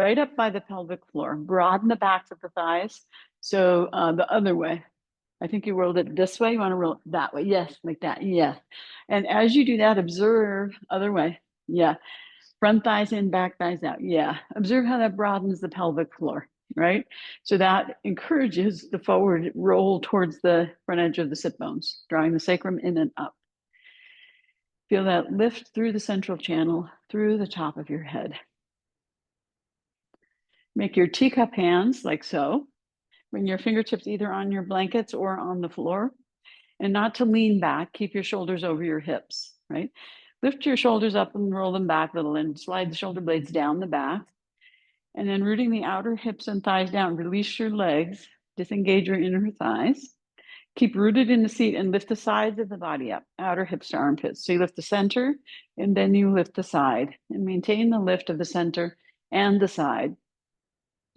right up by the pelvic floor. Broaden the backs of the thighs. So the other way. I think you rolled it this way. You want to roll it that way. Yes, like that. Yeah. And as you do that, observe other way. Yeah. Front thighs in, back thighs out. Yeah. Observe how that broadens the pelvic floor, right? So that encourages the forward roll towards the front edge of the sit bones, drawing the sacrum in and up. Feel that lift through the central channel, through the top of your head. Make your teacup hands like so. Bring your fingertips either on your blankets or on the floor, and not to lean back. Keep your shoulders over your hips, right? Lift your shoulders up and roll them back a little and slide the shoulder blades down the back. And then rooting the outer hips and thighs down, release your legs, disengage your inner thighs. Keep rooted in the seat and lift the sides of the body up, outer hips to armpits. So you lift the center and then you lift the side and maintain the lift of the center and the side.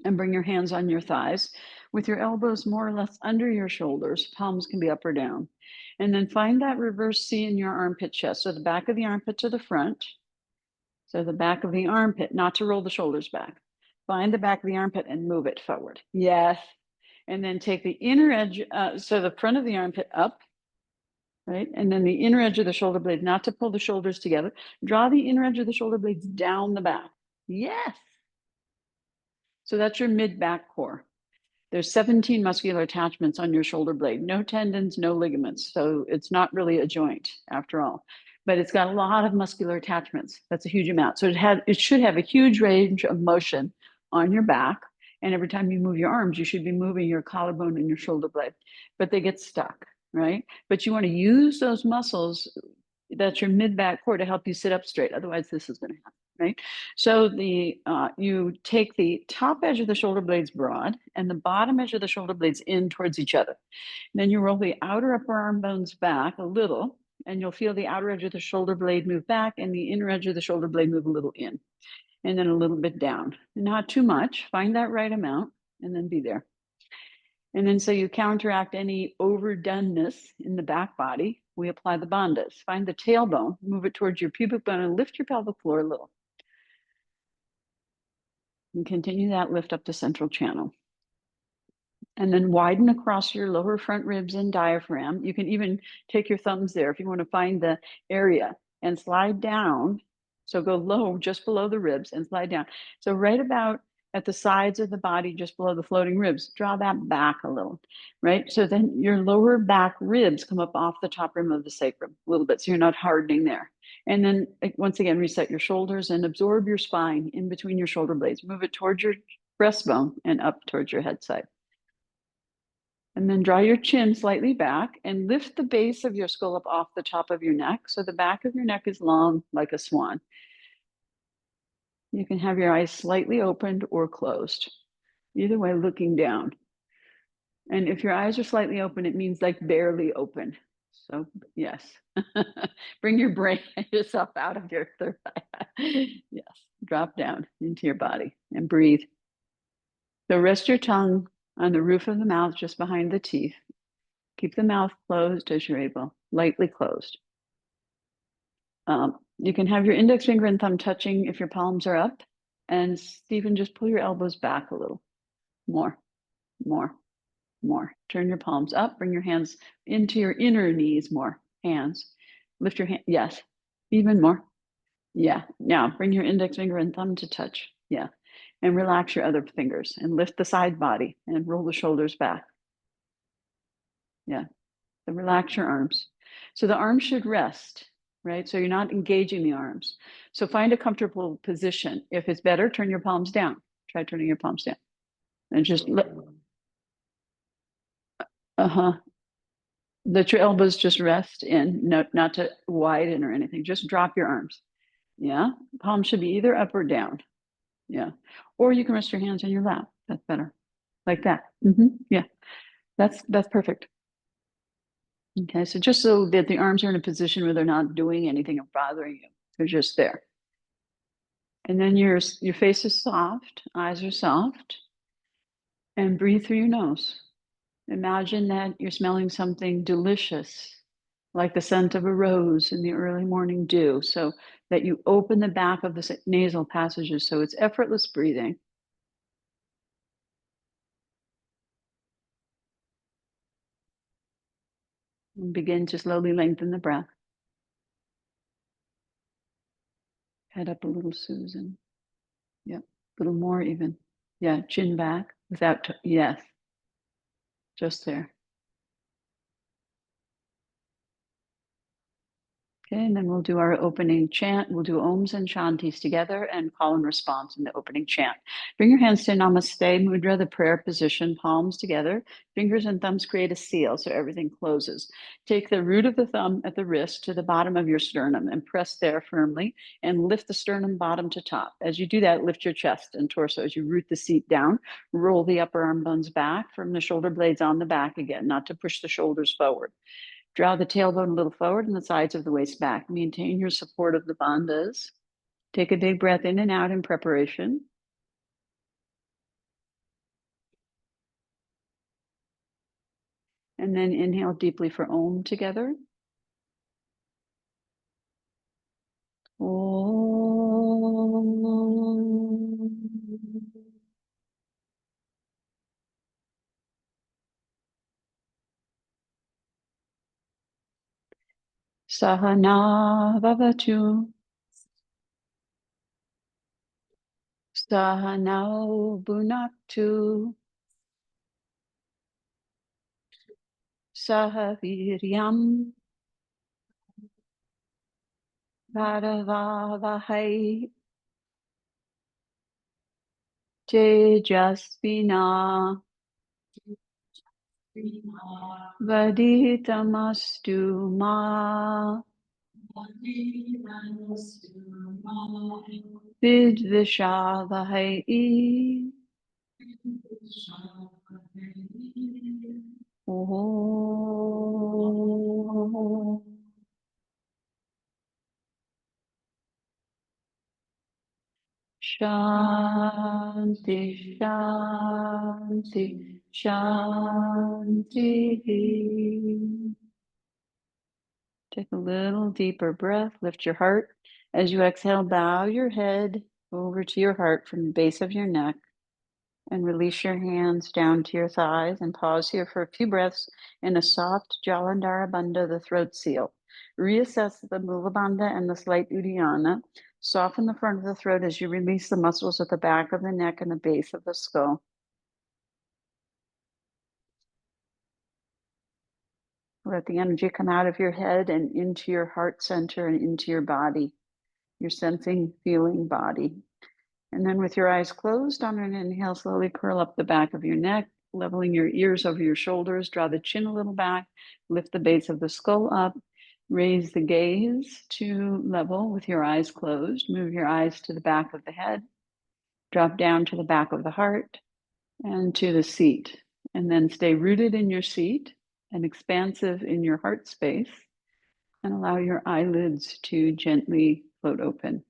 And bring your hands on your thighs with your elbows more or less under your shoulders. Palms can be up or down. And then find that reverse C in your armpit chest. So the back of the armpit to the front. So the back of the armpit, not to roll the shoulders back. Find the back of the armpit and move it forward. Yes. And then take the inner edge, so the front of the armpit up, right? And then the inner edge of the shoulder blade, not to pull the shoulders together. Draw the inner edge of the shoulder blades down the back. Yes. So that's your mid-back core. There's 17 muscular attachments on your shoulder blade, no tendons, no ligaments. So it's not really a joint after all, but it's got a lot of muscular attachments. That's a huge amount. So it should have a huge range of motion on your back. And every time you move your arms, you should be moving your collarbone and your shoulder blade, but they get stuck, right? But you want to use those muscles, that's your mid-back core, to help you sit up straight. Otherwise, this is going to happen. Right. So you take the top edge of the shoulder blades broad and the bottom edge of the shoulder blades in towards each other. And then you roll the outer upper arm bones back a little, and you'll feel the outer edge of the shoulder blade move back and the inner edge of the shoulder blade move a little in, and then a little bit down. Not too much. Find that right amount and then be there. And then so you counteract any overdoneness in the back body. We apply the bandhas. Find the tailbone, move it towards your pubic bone, and lift your pelvic floor a little. And continue that lift up the central channel. And then widen across your lower front ribs and diaphragm. You can even take your thumbs there if you want to find the area and slide down. So go low, just below the ribs, and slide down. So right about at the sides of the body, just below the floating ribs, draw that back a little, right? So then your lower back ribs come up off the top rim of the sacrum a little bit, so you're not hardening there. And then once again, reset your shoulders and absorb your spine in between your shoulder blades. Move it towards your breastbone and up towards your head side. And then draw your chin slightly back and lift the base of your skull up off the top of your neck. So the back of your neck is long like a swan. You can have your eyes slightly opened or closed. Either way, looking down. And if your eyes are slightly open, it means like barely open. So yes, bring your brain yourself out of your third eye. Yes, drop down into your body and breathe. So rest your tongue on the roof of the mouth, just behind the teeth. Keep the mouth closed as you're able, lightly closed. You can have your index finger and thumb touching if your palms are up. And Stephen, just pull your elbows back a little. More, more, more. Turn your palms up. Bring your hands into your inner knees more. Hands. Lift your hand. Yes. Even more. Yeah. Now bring your index finger and thumb to touch. Yeah. And relax your other fingers and lift the side body and roll the shoulders back. Yeah. So relax your arms. So the arms should rest, right? So you're not engaging the arms. So find a comfortable position. If it's better, turn your palms down. Try turning your palms down. And just let, let your elbows just rest in, no, not to widen or anything. Just drop your arms. Yeah. Palms should be either up or down. Yeah. Or you can rest your hands on your lap. That's better. Like that. Yeah. That's perfect. Okay, so just so that the arms are in a position where they're not doing anything or bothering you. They're just there. And then your face is soft, eyes are soft, and breathe through your nose. Imagine that you're smelling something delicious, like the scent of a rose in the early morning dew, so that you open the back of the nasal passages so it's effortless breathing. And begin to slowly lengthen the breath. Head up a little, Susan. Yep, a little more even. Yeah, chin back without, yes, just there. Okay, and then we'll do our opening chant. We'll do Oms and Shantis together and call and response in the opening chant. Bring your hands to Namaste Mudra, the prayer position, palms together. Fingers and thumbs create a seal so everything closes. Take the root of the thumb at the wrist to the bottom of your sternum and press there firmly and lift the sternum bottom to top. As you do that, lift your chest and torso. As you root the seat down, roll the upper arm bones back from the shoulder blades on the back again, not to push the shoulders forward. Draw the tailbone a little forward and the sides of the waist back. Maintain your support of the bandhas. Take a big breath in and out in preparation. And then inhale deeply for Om together. Om. Sahana Vavatu. Sahanau Bunaktu. Sahaviryam Varavavahai Tejasvina Vaditamastu ma Vidvishavahai. Oh. Shanti, Shanti, Shanti. Take a little deeper breath. Lift your heart. As you exhale, bow your head over to your heart from the base of your neck and release your hands down to your thighs and pause here for a few breaths in a soft Jalandhara Bandha, the throat seal. Reassess the Mula Bandha and the slight Uddiyana. Soften the front of the throat as you release the muscles at the back of the neck and the base of the skull. Let the energy come out of your head and into your heart center and into your body, your sensing, feeling body. And then with your eyes closed, on an inhale, slowly curl up the back of your neck, leveling your ears over your shoulders, draw the chin a little back, lift the base of the skull up, raise the gaze to level with your eyes closed, move your eyes to the back of the head, drop down to the back of the heart and to the seat, and then stay rooted in your seat and expansive in your heart space, and allow your eyelids to gently float open.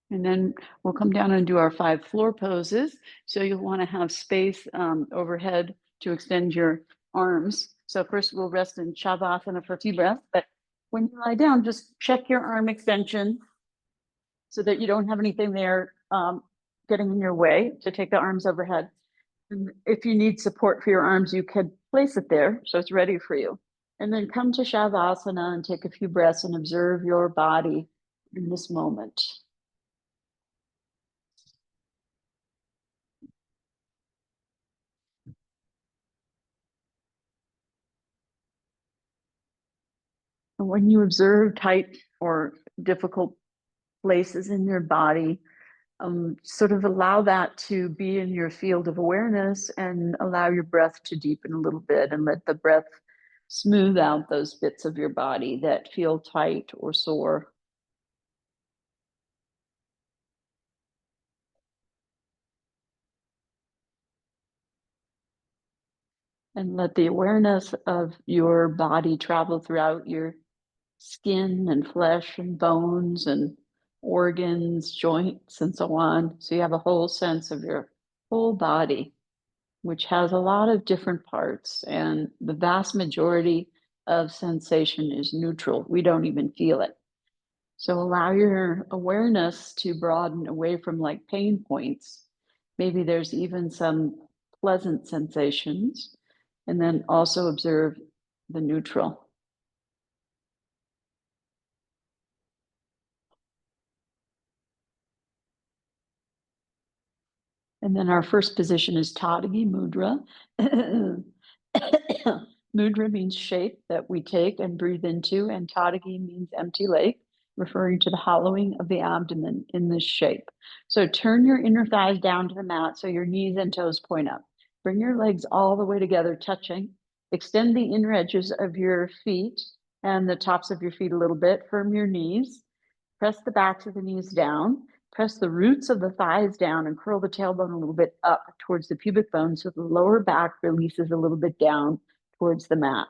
And then we'll come down and do our 5 floor poses. So you'll want to have space overhead to extend your arms. So first we'll rest in Shavasana for a few breaths, but when you lie down, just check your arm extension so that you don't have anything there getting in your way to take the arms overhead. And if you need support for your arms, you could place it there so it's ready for you. And then come to Shavasana and take a few breaths and observe your body in this moment. And when you observe tight or difficult places in your body, sort of allow that to be in your field of awareness and allow your breath to deepen a little bit and let the breath smooth out those bits of your body that feel tight or sore. And let the awareness of your body travel throughout your skin and flesh and bones and organs, joints, and so on. So you have a whole sense of your whole body, which has a lot of different parts. And the vast majority of sensation is neutral. We don't even feel it. So allow your awareness to broaden away from like pain points. Maybe there's even some pleasant sensations And then also observe the neutral. And then our first position is Tadagi Mudra. Mudra means shape that we take and breathe into, and Tadagi means empty lake, referring to the hollowing of the abdomen in this shape. So turn your inner thighs down to the mat so your knees and toes point up. Bring your legs all the way together, touching. Extend the inner edges of your feet and the tops of your feet a little bit. Firm your knees. Press the backs of the knees down. Press the roots of the thighs down and curl the tailbone a little bit up towards the pubic bone so the lower back releases a little bit down towards the mat.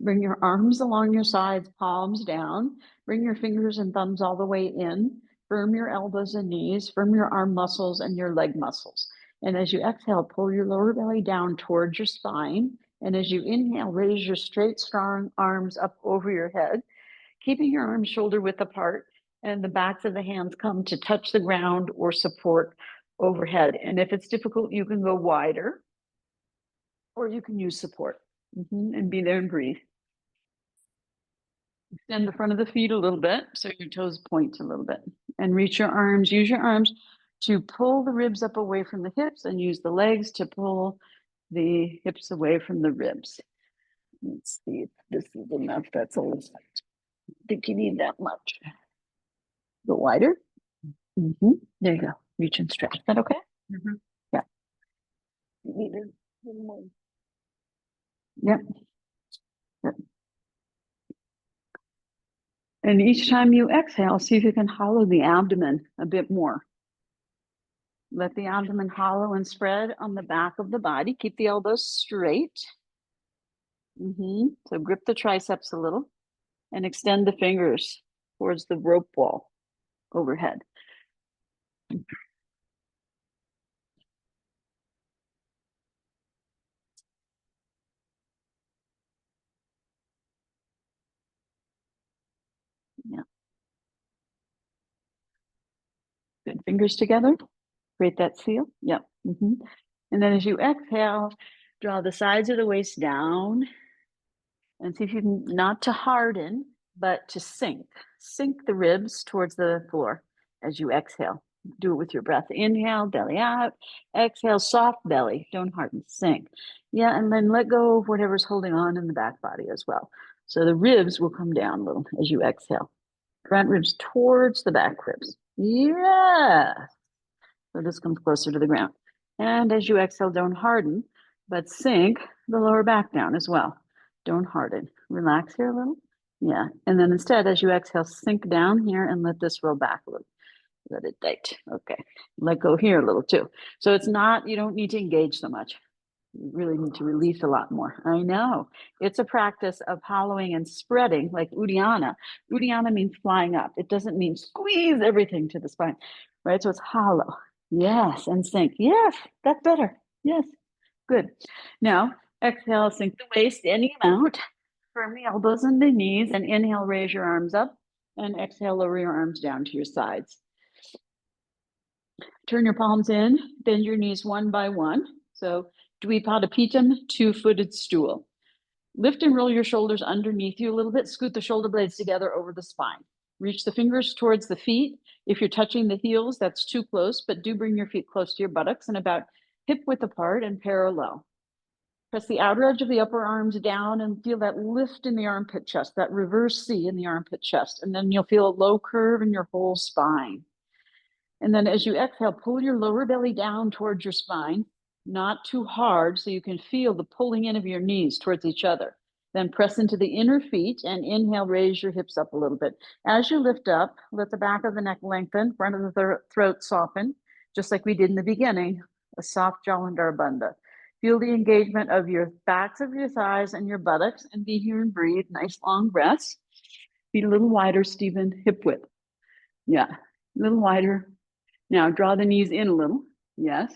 Bring your arms along your sides, palms down. Bring your fingers and thumbs all the way in. Firm your elbows and knees. Firm your arm muscles and your leg muscles. And as you exhale, pull your lower belly down towards your spine. And as you inhale, raise your straight, strong arms up over your head, keeping your arms shoulder width apart, and the backs of the hands come to touch the ground or support overhead. And if it's difficult, you can go wider or you can use support. And be there and breathe. Extend the front of the feet a little bit so your toes point a little bit, and reach your arms. Use your arms to pull the ribs up away from the hips, and use the legs to pull the hips away from the ribs. Let's see if this is enough. That's all. I think you need that much. Go wider. There you go. Reach and stretch. Is that okay? Yeah. You need a little more. Yep. And each time you exhale, see if you can hollow the abdomen a bit more. Let the abdomen hollow and spread on the back of the body. Keep the elbows straight. So grip the triceps a little and extend the fingers towards the rope wall overhead. Yeah. Good. Fingers together. Create that seal. Yep. And then as you exhale, draw the sides of the waist down and see if you can, not to harden, but to sink. Sink the ribs towards the floor as you exhale. Do it with your breath. Inhale, belly out. Exhale, soft belly. Don't harden, sink. Yeah, and then let go of whatever's holding on in the back body as well. So the ribs will come down a little as you exhale. Front ribs towards the back ribs. Yeah. So this comes closer to the ground. And as you exhale, don't harden, but sink the lower back down as well. Don't harden. Relax here a little. Yeah. And then instead, as you exhale, sink down here and let this roll back a little. Let it tight. Okay. Let go here a little too. So it's not, you don't need to engage so much. You really need to release a lot more. I know. It's a practice of hollowing and spreading, like Uddiyana. Uddiyana means flying up. It doesn't mean squeeze everything to the spine, right? So it's hollow. Yes. And sink. Yes. That's better. Yes. Good. Now, exhale, sink the waist any amount. Firm the elbows and the knees, and inhale, raise your arms up, and exhale, lower your arms down to your sides. Turn your palms in, bend your knees one by one. So Dvipadapitam, two-footed stool. Lift and roll your shoulders underneath you a little bit. Scoot the shoulder blades together over the spine. Reach the fingers towards the feet. If you're touching the heels, that's too close, but do bring your feet close to your buttocks and about hip width apart and parallel. Press the outer edge of the upper arms down and feel that lift in the armpit chest, that reverse C in the armpit chest. And then you'll feel a low curve in your whole spine. And then as you exhale, pull your lower belly down towards your spine, not too hard, so you can feel the pulling in of your knees towards each other. Then press into the inner feet and inhale, raise your hips up a little bit. As you lift up, let the back of the neck lengthen, front of the throat soften, just like we did in the beginning, a soft Jalandhar Bandha. Feel the engagement of your backs of your thighs and your buttocks, and be here and breathe. Nice long breaths. Feet a little wider, Stephen, hip width. Yeah, a little wider. Now draw the knees in a little, yes,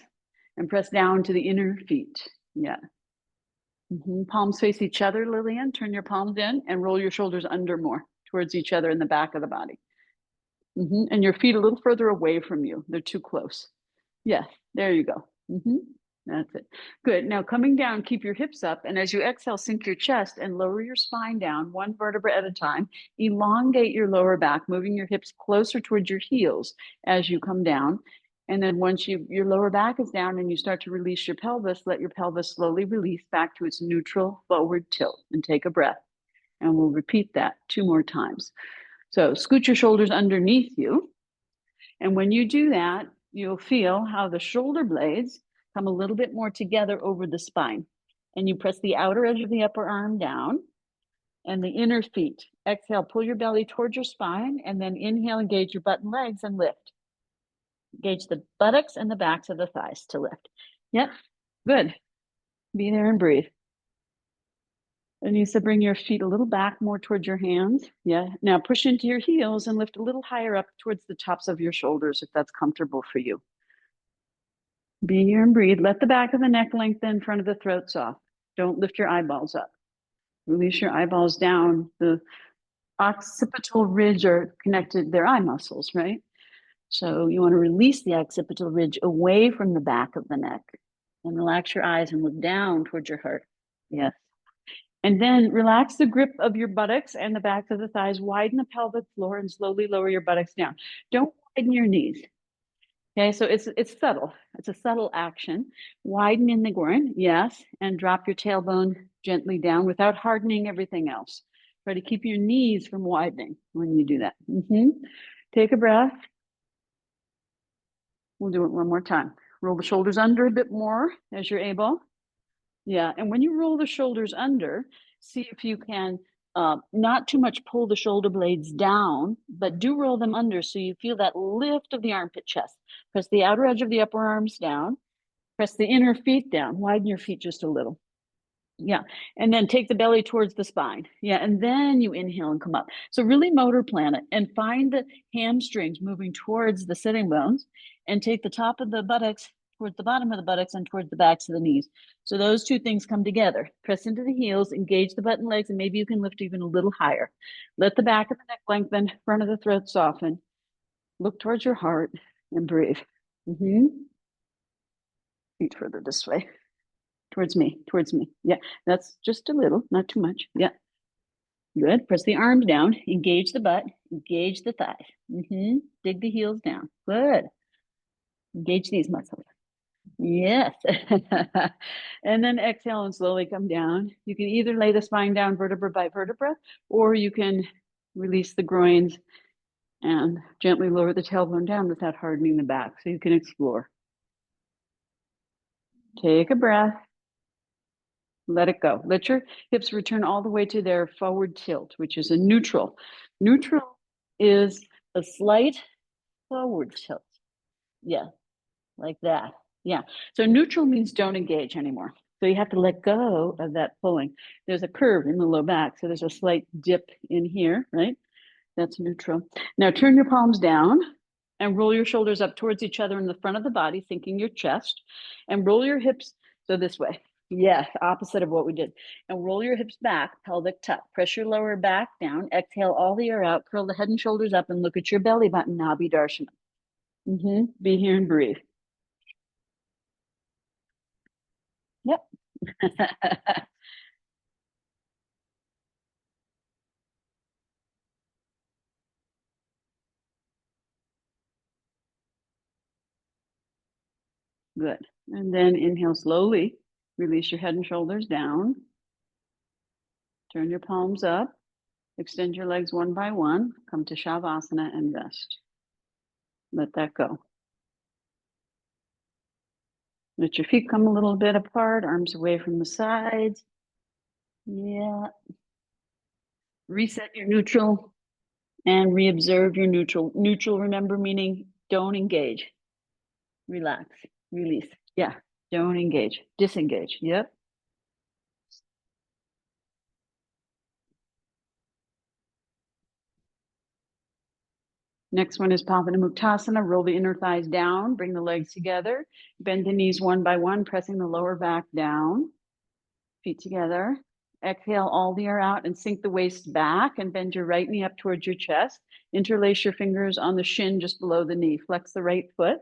and press down to the inner feet, yeah. Palms face each other, Lillian. Turn your palms in and roll your shoulders under more towards each other in the back of the body. And your feet a little further away from you. They're too close. Yes, there you go. That's it. Good. Now coming down, keep your hips up. And as you exhale, sink your chest and lower your spine down one vertebra at a time. Elongate your lower back, moving your hips closer towards your heels as you come down. And then once your lower back is down and you start to release your pelvis, let your pelvis slowly release back to its neutral forward tilt and take a breath. And we'll repeat that 2 more times. So scoot your shoulders underneath you. And when you do that, you'll feel how the shoulder blades come a little bit more together over the spine. And you press the outer edge of the upper arm down and the inner feet. Exhale, pull your belly towards your spine, and then inhale, engage your butt and legs and lift. Engage the buttocks and the backs of the thighs to lift. Yep, good. Be there and breathe. Anissa, bring your feet a little back more towards your hands. Yeah. Now push into your heels and lift a little higher up towards the tops of your shoulders if that's comfortable for you. Be here and breathe. Let the back of the neck lengthen, front of the throat soft. Don't lift your eyeballs up. Release your eyeballs down. The occipital ridge are connected, they're eye muscles, right? So you want to release the occipital ridge away from the back of the neck and relax your eyes and look down towards your heart. Yes. And then relax the grip of your buttocks and the backs of the thighs. Widen the pelvic floor and slowly lower your buttocks down. Don't widen your knees. Okay, so it's subtle. It's a subtle action. Widen in the groin, yes, and drop your tailbone gently down without hardening everything else. Try to keep your knees from widening when you do that. Take a breath. We'll do it one more time. Roll the shoulders under a bit more as you're able. Yeah, and when you roll the shoulders under, see if you can not too much pull the shoulder blades down, but do roll them under so you feel that lift of the armpit chest. Press the outer edge of the upper arms down. Press the inner feet down. Widen your feet just a little. Yeah, and then take the belly towards the spine. Yeah, and then you inhale and come up. So really motor plan it and find the hamstrings moving towards the sitting bones and take the top of the buttocks towards the bottom of the buttocks and towards the backs of the knees. So those two things come together. Press into the heels, engage the butt and legs, and maybe you can lift even a little higher. Let the back of the neck lengthen, front of the throat soften. Look towards your heart and breathe. Feet further this way. Towards me. Yeah, that's just a little, not too much. Yeah. Good. Press the arms down, engage the butt, engage the thighs. Dig the heels down. Good. Engage these muscles. Yes. And then exhale and slowly come down. You can either lay the spine down vertebra by vertebra, or you can release the groins and gently lower the tailbone down without hardening the back. So you can explore. Take a breath. Let it go. Let your hips return all the way to their forward tilt, which is a neutral. Neutral is a slight forward tilt. Yeah, like that. Yeah. So neutral means don't engage anymore. So you have to let go of that pulling. There's a curve in the low back. So there's a slight dip in here, right? That's neutral. Now turn your palms down and roll your shoulders up towards each other in the front of the body, sinking your chest, and roll your hips. So this way. Yes, opposite of what we did. And roll your hips back, pelvic tuck. Press your lower back down. Exhale all the air out. Curl the head and shoulders up and look at your belly button. Nabhi Darshana. Be here and breathe. Yep. Good. And then inhale slowly. Release your head and shoulders down. Turn your palms up. Extend your legs one by one. Come to Shavasana and rest. Let that go. Let your feet come a little bit apart, arms away from the sides. Yeah. Reset your neutral and reobserve your neutral. Neutral, remember, meaning don't engage. Relax, release. Yeah, don't engage, disengage. Yep. Next one is Pavanamuktasana. Roll the inner thighs down, bring the legs together, bend the knees one by one, pressing the lower back down, feet together. Exhale all the air out and sink the waist back and bend your right knee up towards your chest. Interlace your fingers on the shin just below the knee. Flex the right foot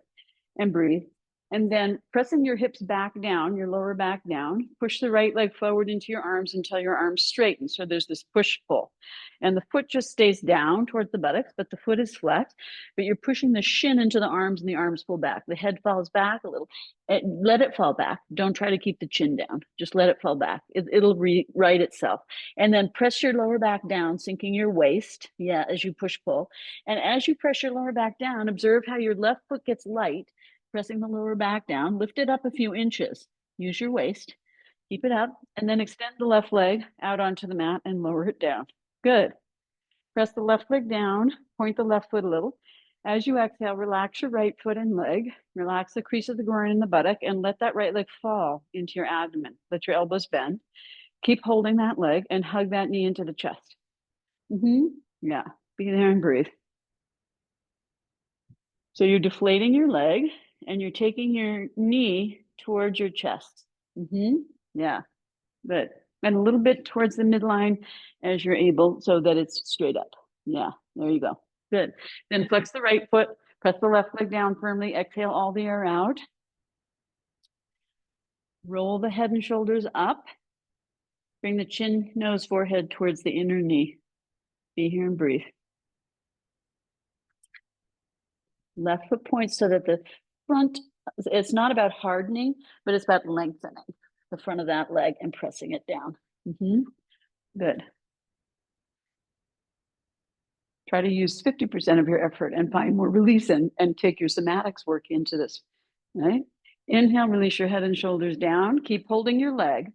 and breathe. And then pressing your hips back down, your lower back down, push the right leg forward into your arms until your arms straighten. So there's this push pull. And the foot just stays down towards the buttocks, but the foot is flex. But you're pushing the shin into the arms and the arms pull back. The head falls back a little. Let it fall back. Don't try to keep the chin down. Just let it fall back. It'll right itself. And then press your lower back down, sinking your waist. Yeah, as you push pull. And as you press your lower back down, observe how your left foot gets light, pressing the lower back down. Lift it up a few inches. Use your waist. Keep it up. And then extend the left leg out onto the mat and lower it down. Good. Press the left leg down. Point the left foot a little. As you exhale, relax your right foot and leg. Relax the crease of the groin and the buttock and let that right leg fall into your abdomen. Let your elbows bend. Keep holding that leg and hug that knee into the chest. Yeah, be there and breathe. So you're deflating your leg and you're taking your knee towards your chest. Yeah, good. And a little bit towards the midline as you're able so that it's straight up. Yeah, there you go. Good. Then flex the right foot, press the left leg down firmly, exhale all the air out. Roll the head and shoulders up. Bring the chin, nose, forehead towards the inner knee. Be here and breathe. Left foot points so that the front, it's not about hardening, but it's about lengthening the front of that leg and pressing it down. Good. Try to use 50% of your effort and find more release and take your somatics work into this, right? Inhale, release your head and shoulders down. Keep holding your leg.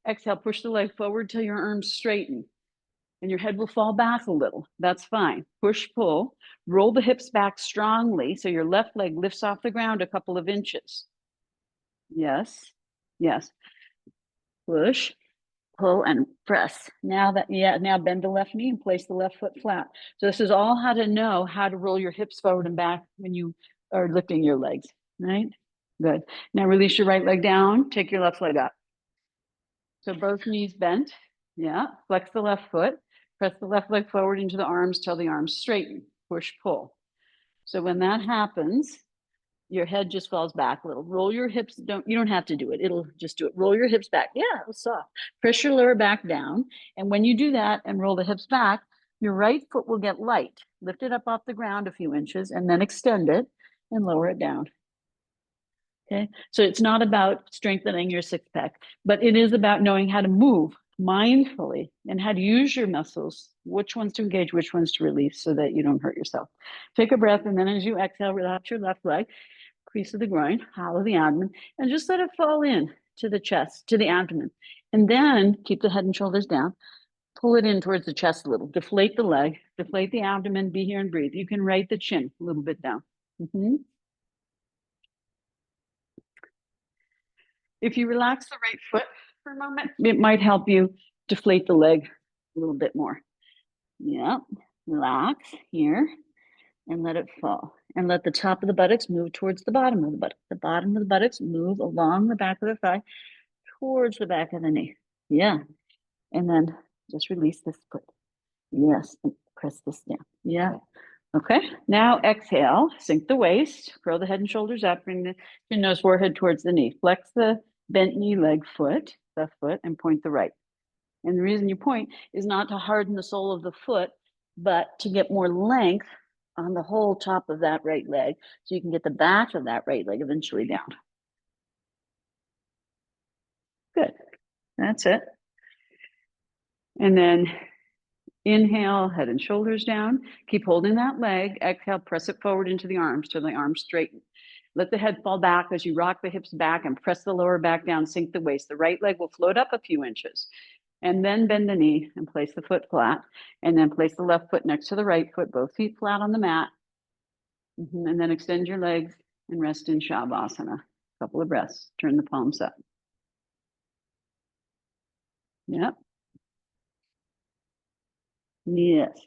Exhale, push the leg forward till your arms straighten. And your head will fall back a little. That's fine. Push, pull. Roll the hips back strongly so your left leg lifts off the ground a couple of inches. Yes, yes. Push, pull, and press. Now bend the left knee and place the left foot flat. So this is all how to know how to roll your hips forward and back when you are lifting your legs, right? Good. Now release your right leg down. Take your left leg up. So both knees bent. Yeah, flex the left foot. Press the left leg forward into the arms till the arms straighten. Push, pull. So when that happens, your head just falls back a little. Roll your hips. You don't have to do it. It'll just do it. Roll your hips back. Yeah, it was soft. Press your lower back down. And when you do that and roll the hips back, your right foot will get light. Lift it up off the ground a few inches and then extend it and lower it down. Okay, so it's not about strengthening your six pack, but it is about knowing how to move mindfully and how to use your muscles, which ones to engage, which ones to release so that you don't hurt yourself. Take a breath, and then as you exhale, relax your left leg, crease of the groin, hollow the abdomen, and just let it fall in to the chest, to the abdomen. And then keep the head and shoulders down. Pull it in towards the chest a little. Deflate the leg, deflate the abdomen, be here and breathe. You can right the chin a little bit down. If you relax the right foot for a moment, it might help you deflate the leg a little bit more. Yeah, relax here and let it fall. And let the top of the buttocks move towards the bottom of the buttock. The bottom of the buttocks move along the back of the thigh towards the back of the knee. Yeah. And then just release this foot. Yes. And press this down. Yeah. Okay. Now exhale, sink the waist, curl the head and shoulders up, bring the chin, nose, forehead towards the knee. Flex the bent knee, leg, foot, left foot, and point the right. And the reason you point is not to harden the sole of the foot, but to get more length on the whole top of that right leg so you can get the back of that right leg eventually down. Good. That's it. And then inhale, head and shoulders down. Keep holding that leg. Exhale, press it forward into the arms till the arms straighten. Let the head fall back as you rock the hips back and press the lower back down, sink the waist. The right leg will float up a few inches. And then bend the knee and place the foot flat. And then place the left foot next to the right foot, both feet flat on the mat. And then extend your legs and rest in Shavasana. A couple of breaths. Turn the palms up. Yep. Yes.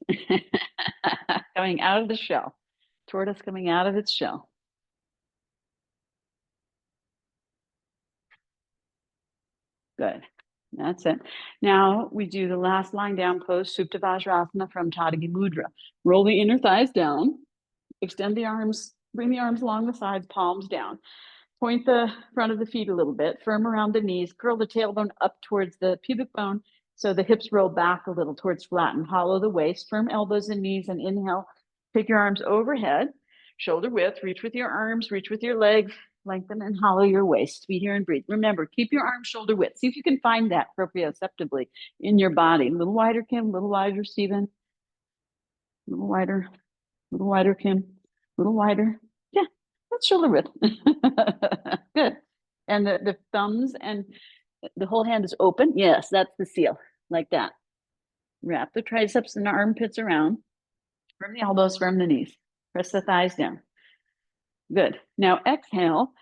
Coming out of the shell. Tortoise coming out of its shell. Good. That's it. Now we do the last lying down pose, Supta Vajrasana from Tadagi Mudra. Roll the inner thighs down, extend the arms, bring the arms along the sides, palms down. Point the front of the feet a little bit, firm around the knees, curl the tailbone up towards the pubic bone so the hips roll back a little towards flat and hollow the waist, firm elbows and knees, and inhale. Take your arms overhead, shoulder width, reach with your arms, reach with your legs, lengthen and hollow your waist. Be here and breathe. Remember, keep your arms shoulder width. See if you can find that proprioceptively in your body. A little wider, Kim, a little wider, Stephen. A little wider, Kim, a little wider. Yeah, that's shoulder width. Good. And the thumbs and the whole hand is open. Yes, that's the seal, like that. Wrap the triceps and the armpits around. Firm the elbows, firm the knees. Press the thighs down. Good. Now exhale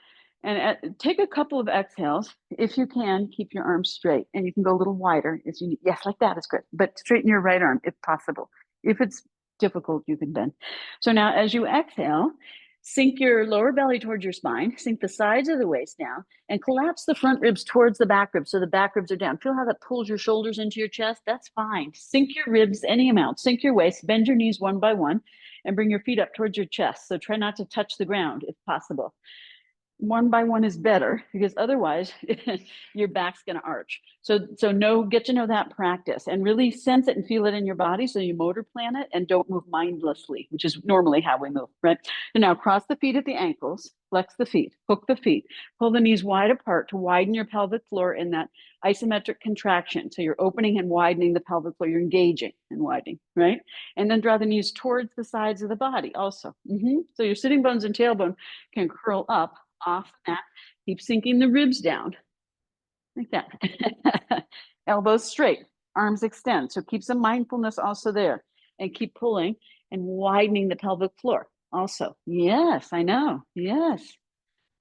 and take a couple of exhales. If you can, keep your arms straight and you can go a little wider if you need. Yes, like that is good. But straighten your right arm if possible. If it's difficult, you can bend. So now as you exhale, sink your lower belly towards your spine, sink the sides of the waist down, and collapse the front ribs towards the back ribs so the back ribs are down. Feel how that pulls your shoulders into your chest? That's fine. Sink your ribs any amount. Sink your waist, bend your knees one by one, and bring your feet up towards your chest. So try not to touch the ground if possible. One by one is better because otherwise your back's going to arch. So get to know that practice and really sense it and feel it in your body so you motor plan it and don't move mindlessly, which is normally how we move, right? And now cross the feet at the ankles, flex the feet, hook the feet, pull the knees wide apart to widen your pelvic floor in that isometric contraction. So you're opening and widening the pelvic floor, you're engaging and widening, right? And then draw the knees towards the sides of the body also. So your sitting bones and tailbone can curl up off the mat. Keep sinking the ribs down like that. Elbows straight, arms extend. So keep some mindfulness also there and keep pulling and widening the pelvic floor also. Yes, I know. Yes.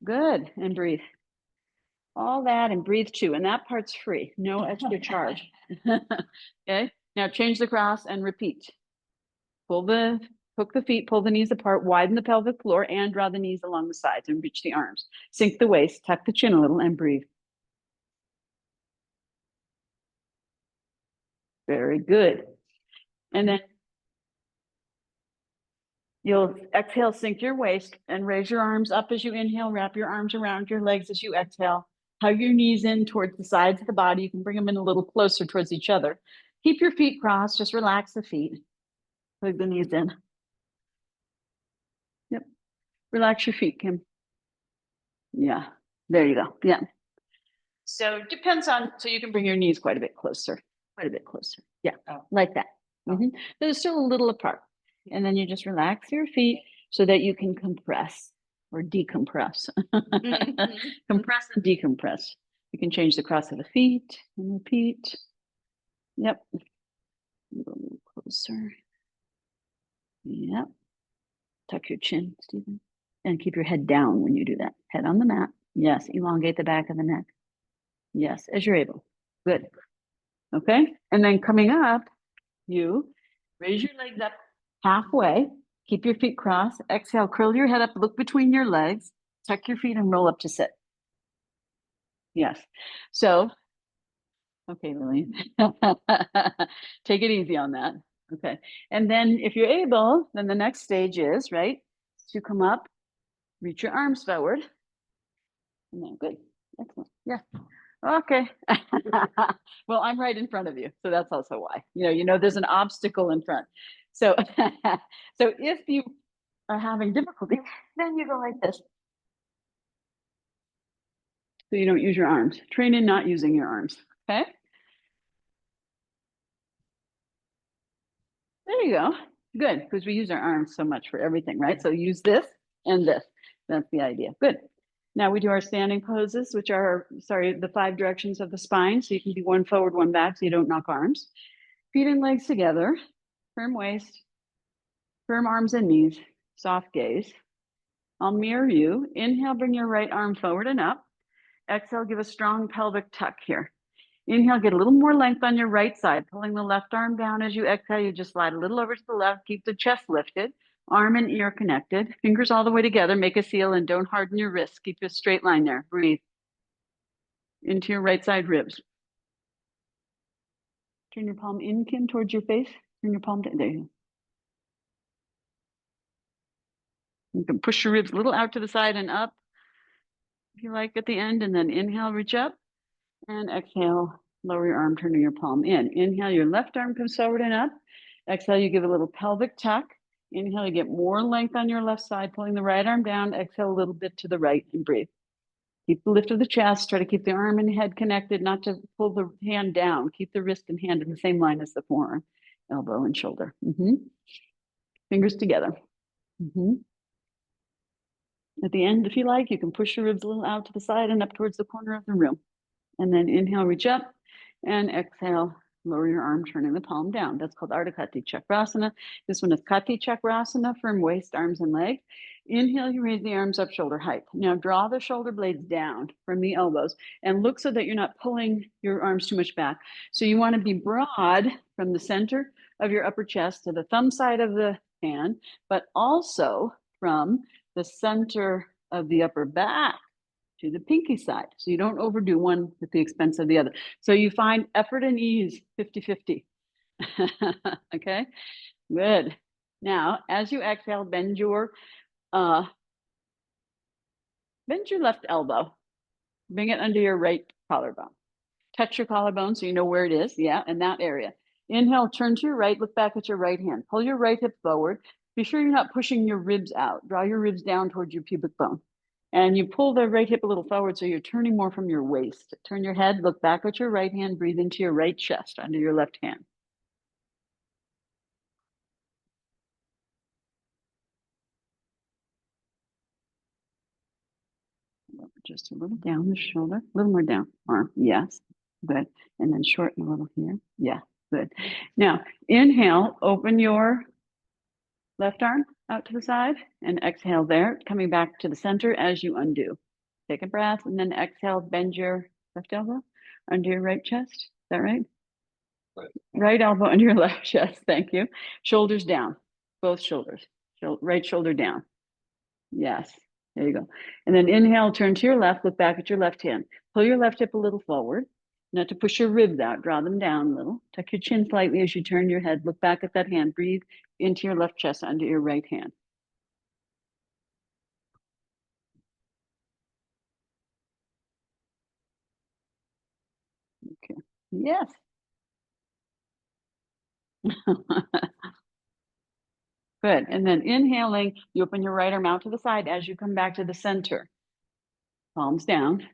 Good. And breathe. All that and breathe too. And that part's free. No extra charge. Okay. Now change the cross and repeat. Hook the feet, pull the knees apart, widen the pelvic floor, and draw the knees along the sides and reach the arms. Sink the waist, tuck the chin a little, and breathe. Very good. And then you'll exhale, sink your waist, and raise your arms up as you inhale. Wrap your arms around your legs as you exhale. Hug your knees in towards the sides of the body. You can bring them in a little closer towards each other. Keep your feet crossed. Just relax the feet. Hug the knees in. Yep. Relax your feet, Kim. Yeah. There you go. Yeah. So it depends on, so you can bring your knees quite a bit closer. Yeah, like that. They're still a little apart. And then you just relax your feet so that you can compress or decompress. Compress and decompress. You can change the cross of the feet and repeat. Yep. A little closer. Yep. Tuck your chin, Stephen. And keep your head down when you do that. Head on the mat. Yes. Elongate the back of the neck. Yes, as you're able. Good. Okay. And then coming up, you raise your legs up halfway. Keep your feet crossed. Exhale, curl your head up, look between your legs, tuck your feet and roll up to sit. Yes. So, okay, Lillian. Take it easy on that. Okay. And then if you're able, then the next stage is, right, to come up, reach your arms forward. And then good. Excellent. Yeah. Okay. Well, I'm right in front of you, so that's also why. There's an obstacle in front. So, so if you are having difficulty, then you go like this. So you don't use your arms. Train in not using your arms. Okay. There you go. Good, because we use our arms so much for everything, right? So use this and this. That's the idea. Good. Now we do our standing poses, which are, the 5 directions of the spine. So you can do one forward, one back, so you don't knock arms. Feet and legs together, firm waist, firm arms and knees, soft gaze. I'll mirror you. Inhale, bring your right arm forward and up. Exhale, give a strong pelvic tuck here. Inhale, get a little more length on your right side, pulling the left arm down as you exhale. You just slide a little over to the left, keep the chest lifted. Arm and ear connected, fingers all the way together, make a seal and don't harden your wrists. Keep a straight line there. Breathe into your right side ribs. Turn your palm in, Kim, towards your face. Turn your palm down. There you go. You can push your ribs a little out to the side and up. if you like, at the end, and then inhale, reach up, and exhale, lower your arm, turning your palm in. Inhale, your left arm comes forward and up. Exhale, you give a little pelvic tuck. Inhale, you get more length on your left side, pulling the right arm down. Exhale a little bit to the right and breathe. Keep the lift of the chest. Try to keep the arm and head connected, not to pull the hand down. Keep the wrist and hand in the same line as the forearm, elbow and shoulder. Fingers together. At the end, if you like, you can push your ribs a little out to the side and up towards the corner of the room. And then inhale, reach up, and exhale, lower your arm, turning the palm down. That's called Ardha Kati Chakrasana. This one is Kati Chakrasana, firm waist, arms, and legs. Inhale, you raise the arms up shoulder height. Now draw the shoulder blades down from the elbows and look so that you're not pulling your arms too much back. So you want to be broad from the center of your upper chest to the thumb side of the hand, but also from the center of the upper back to the pinky side. So you don't overdo one at the expense of the other. So you find effort and ease 50-50. Okay, good. Now, as you exhale, bend your left elbow. Bring it under your right collarbone. Touch your collarbone so you know where it is. Yeah, in that area. Inhale, turn to your right, look back at your right hand. Pull your right hip forward. Be sure you're not pushing your ribs out. Draw your ribs down towards your pubic bone. And you pull the right hip a little forward so you're turning more from your waist. Turn your head, look back at your right hand, breathe into your right chest under your left hand. Just a little down the shoulder, a little more down, arm, yes, good. And then shorten a little here, yeah, good. Now, inhale, open your left arm out to the side and exhale there, coming back to the center as you undo. Take a breath and then exhale, bend your left elbow under your right chest. Is that right? Right elbow under your left chest. Thank you. Shoulders down, both shoulders. Right shoulder down. Yes. There you go. And then inhale, turn to your left, look back at your left hand. Pull your left hip a little forward, not to push your ribs out, draw them down a little. Tuck your chin slightly as you turn your head, look back at that hand, breathe into your left chest under your right hand. Okay. Yes. Good. And then inhaling, you open your right arm out to the side as you come back to the center. Palms down.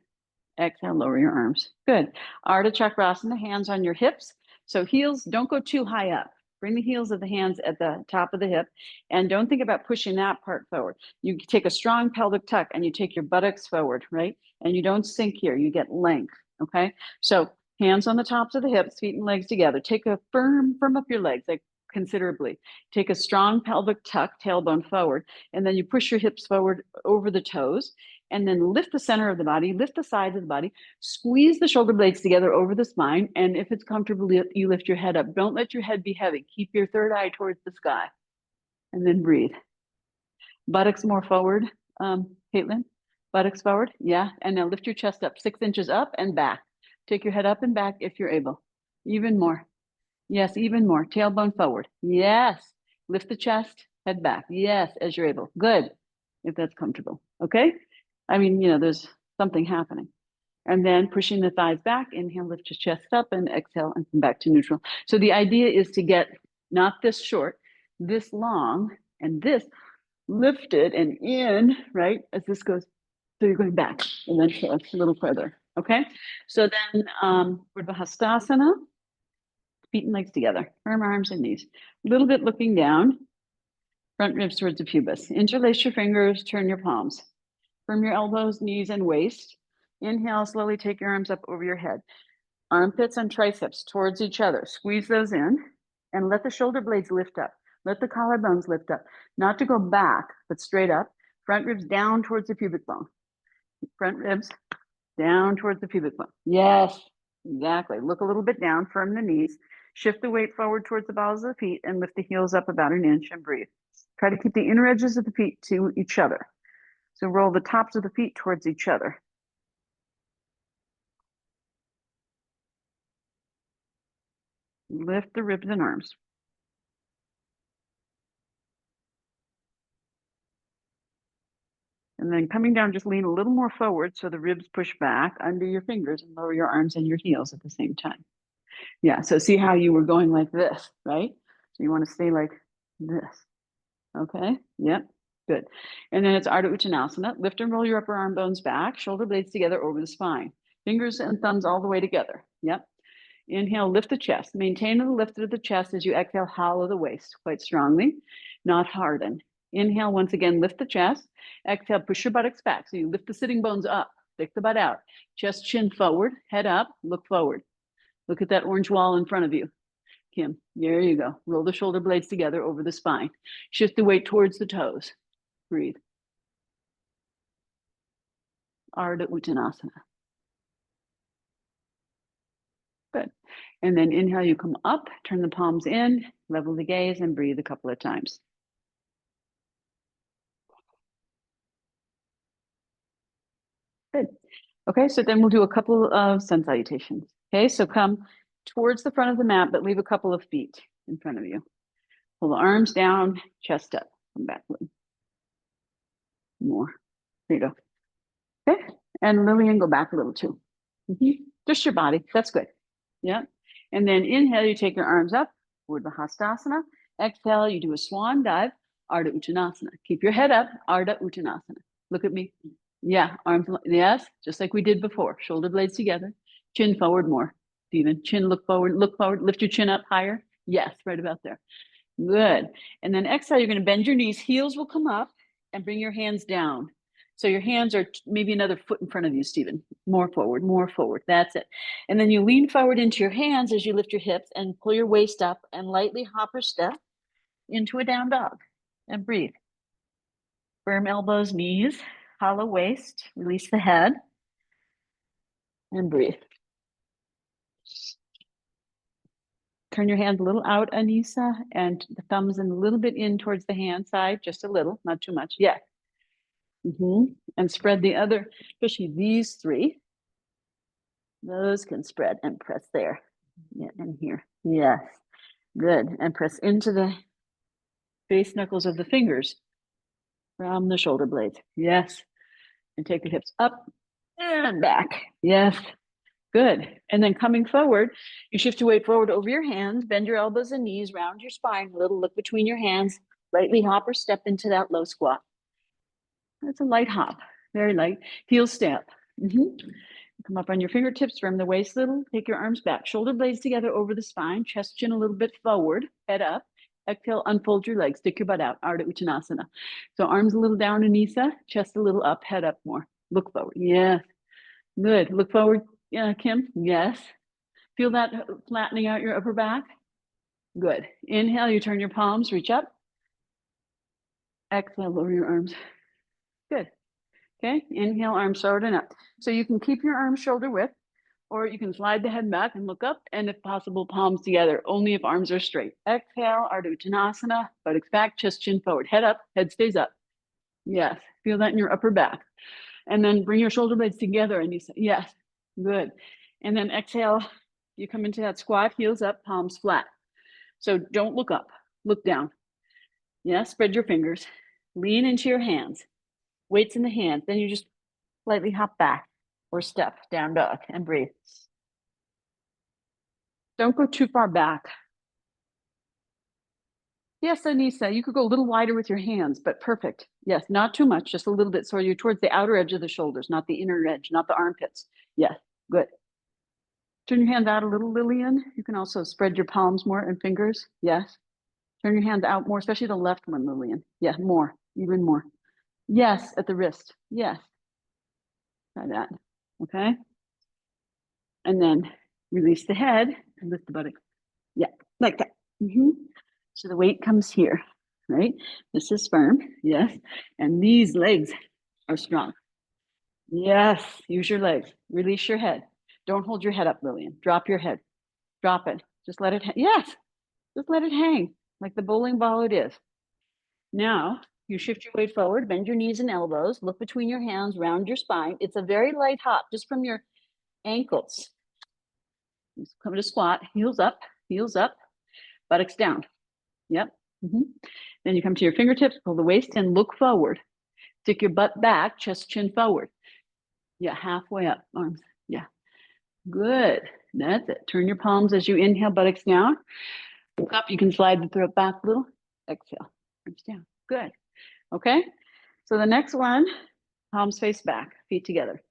Exhale, lower your arms. Good. Ardha Chakrasana, hands on your hips. So heels, don't go too high up. Bring the heels of the hands at the top of the hip. And don't think about pushing that part forward. You take a strong pelvic tuck and you take your buttocks forward, right? And you don't sink here, you get length, okay? So hands on the tops of the hips, feet and legs together. Take a firm up your legs, like considerably. Take a strong pelvic tuck, tailbone forward, and then you push your hips forward over the toes. And then lift the center of the body, lift the sides of the body, squeeze the shoulder blades together over the spine. And if it's comfortable, you lift your head up. Don't let your head be heavy. Keep your third eye towards the sky. And then breathe. Buttocks more forward, Caitlin. Buttocks forward. Yeah. And now lift your chest up 6 inches up and back. Take your head up and back if you're able. Even more. Yes, even more. Tailbone forward. Yes. Lift the chest, head back. Yes, as you're able. Good. If that's comfortable. Okay. I mean, there's something happening. And then pushing the thighs back, inhale, lift your chest up and exhale and come back to neutral. So the idea is to get not this short, this long, and this lifted and in, right? As this goes, so you're going back and then a little further, okay? So then Urdhva feet and legs together, firm arms and knees. A little bit looking down, front ribs towards the pubis. Interlace your fingers, turn your palms. From your elbows, knees, and waist. Inhale, slowly take your arms up over your head. Armpits and triceps towards each other. Squeeze those in and let the shoulder blades lift up. Let the collarbones lift up. Not to go back, but straight up. Front ribs down towards the pubic bone. Front ribs down towards the pubic bone. Yes, exactly. Look a little bit down, firm the knees. Shift the weight forward towards the balls of the feet and lift the heels up about an inch and breathe. Try to keep the inner edges of the feet to each other. So roll the tops of the feet towards each other. Lift the ribs and arms. And then coming down, just lean a little more forward so the ribs push back under your fingers and lower your arms and your heels at the same time. Yeah, so see how you were going like this, right? So you want to stay like this. Okay, yep, good. And then it's Ardha Uttanasana. Lift and roll your upper arm bones back, shoulder blades together over the spine. Fingers and thumbs all the way together. Yep. Inhale, lift the chest. Maintain the lift of the chest as you exhale, hollow the waist quite strongly, not harden. Inhale, once again, lift the chest. Exhale, push your buttocks back. So you lift the sitting bones up, stick the butt out. Chest, chin forward, head up, look forward. Look at that orange wall in front of you. Kim, there you go. Roll the shoulder blades together over the spine. Shift the weight towards the toes. Breathe. Ardha Uttanasana. Good. And then inhale, you come up, turn the palms in, level the gaze, and breathe a couple of times. Good. Okay, so then we'll do a couple of sun salutations. Okay, so come towards the front of the mat, but leave a couple of feet in front of you. Pull the arms down, chest up, come back a little more. There you go. Okay, and Lillian, go back a little too. Just your body, that's good. Yeah, and then inhale, you take your arms up, Urdhva Hastasana. Exhale, you do a swan dive, Ardha Uttanasana. Keep your head up, Ardha Uttanasana. Look at me. Yeah, arms, yes, just like we did before. Shoulder blades together, chin forward more. Stephen, chin look forward, lift your chin up higher. Yes, right about there. Good. And then exhale, you're going to bend your knees, heels will come up and bring your hands down. So your hands are maybe another foot in front of you, Stephen. More forward, more forward. That's it. And then you lean forward into your hands as you lift your hips and pull your waist up and lightly hop or step into a down dog and breathe. Firm elbows, knees, hollow waist, release the head and breathe. Turn your hands a little out, Anissa, and the thumbs in a little bit in towards the hand side, just a little, not too much. Yeah. And spread the other, especially these three. Those can spread and press there. Yeah, and here. Yes. Good. And press into the base knuckles of the fingers from the shoulder blades. Yes. And take the hips up and back. Yes. Good. And then coming forward, you shift your weight forward over your hands, bend your elbows and knees, round your spine, a little look between your hands, lightly hop or step into that low squat. That's a light hop, very light. Heel step. Come up on your fingertips from the waist little, take your arms back, shoulder blades together over the spine, chest chin a little bit forward, head up. Exhale, unfold your legs, stick your butt out, Ardha Uttanasana. So arms a little down, Anissa, chest a little up, head up more. Look forward. Yes. Good. Look forward, Kim. Yes. Feel that flattening out your upper back? Good. Inhale, you turn your palms, reach up. Exhale, lower your arms. Good. Okay, inhale, arms forward and up. So you can keep your arms shoulder width, or you can slide the head back and look up, and if possible, palms together, only if arms are straight. Exhale, Ardha Uttanasana, buttocks back, chest chin forward, head up, head stays up. Yes, feel that in your upper back. And then bring your shoulder blades together and you say, yes, good. And then exhale, you come into that squat, heels up, palms flat. So don't look up, look down. Yeah, spread your fingers, lean into your hands, weights in the hands. Then you just slightly hop back or step down dog and breathe. Don't go too far back. Yes, Anissa, you could go a little wider with your hands, but perfect. Yes, not too much, just a little bit. So you're towards the outer edge of the shoulders, not the inner edge, not the armpits. Yes, good. Turn your hands out a little, Lillian. You can also spread your palms more and fingers. Yes. Turn your hands out more, especially the left one, Lillian. Yeah, more, even more. Yes, at the wrist. Yes. Try that. Okay. And then release the head and lift the buttocks. Yeah, like that. So the weight comes here, right? This is firm. Yes. And these legs are strong. Yes. Use your legs. Release your head. Don't hold your head up, Lillian. Drop your head. Drop it. Just let it. Yes. Just let it hang like the bowling ball it is. Now you shift your weight forward, bend your knees and elbows, look between your hands, round your spine. It's a very light hop just from your ankles. Come to squat, heels up, buttocks down. Yep. Then you come to your fingertips, pull the waist in, look forward. Stick your butt back, chest, chin forward. Yeah, halfway up, arms. Yeah, good. That's it. Turn your palms as you inhale, buttocks down. Look up, you can slide the throat back a little. Exhale, arms down. Good. Okay, so the next one, palms face back, feet together.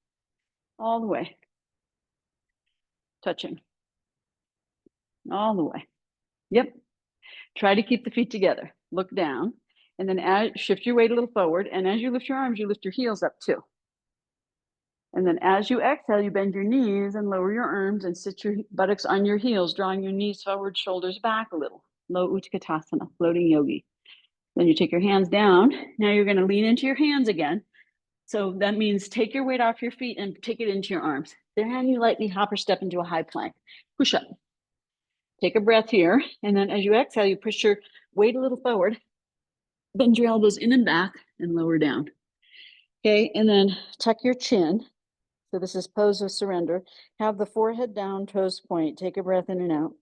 All the way. Touching. All the way. Yep. Try to keep the feet together. Look down. And then shift your weight a little forward. And as you lift your arms, you lift your heels up too. And then as you exhale, you bend your knees and lower your arms and sit your buttocks on your heels, drawing your knees forward, shoulders back a little. Low Utkatasana, floating yogi. Then you take your hands down. Now you're going to lean into your hands again. So that means take your weight off your feet and take it into your arms. Then you lightly hop or step into a high plank. Push up. Take a breath here. And then as you exhale, you push your weight a little forward. Bend your elbows in and back and lower down. Okay, and then tuck your chin. So this is pose of surrender. Have the forehead down, toes point. Take a breath in and out.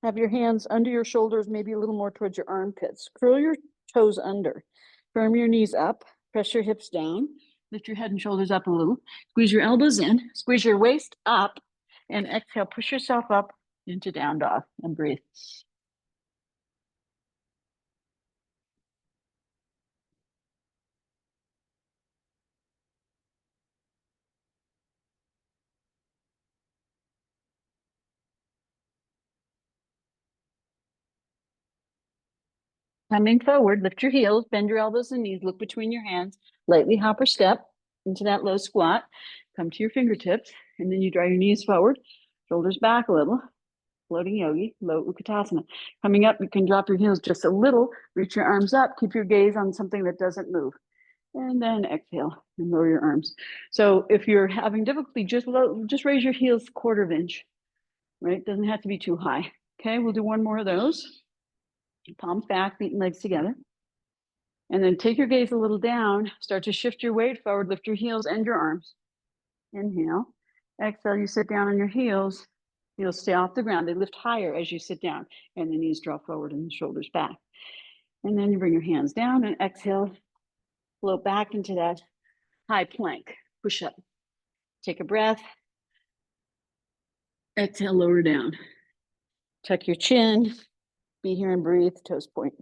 Have your hands under your shoulders, maybe a little more towards your armpits. Curl your toes under. Firm your knees up. Press your hips down. Lift your head and shoulders up a little. Squeeze your elbows in. Squeeze your waist up. And exhale, push yourself up into down dog and breathe. Coming forward, lift your heels, bend your elbows and knees, look between your hands, lightly hop or step into that low squat. Come to your fingertips, and then you draw your knees forward, shoulders back a little, floating yogi, low Utkatasana. Coming up, you can drop your heels just a little, reach your arms up, keep your gaze on something that doesn't move. And then exhale and lower your arms. So if you're having difficulty, just raise your heels 1/4 inch, right? Doesn't have to be too high. Okay, we'll do one more of those. Palms back, feet and legs together. And then take your gaze a little down, start to shift your weight forward, lift your heels and your arms. Inhale. Exhale, you sit down on your heels. Heels stay off the ground. They lift higher as you sit down, and the knees draw forward and the shoulders back. And then you bring your hands down and exhale, float back into that high plank, push up. Take a breath. Exhale, lower down. Tuck your chin. Be here and breathe, toes point.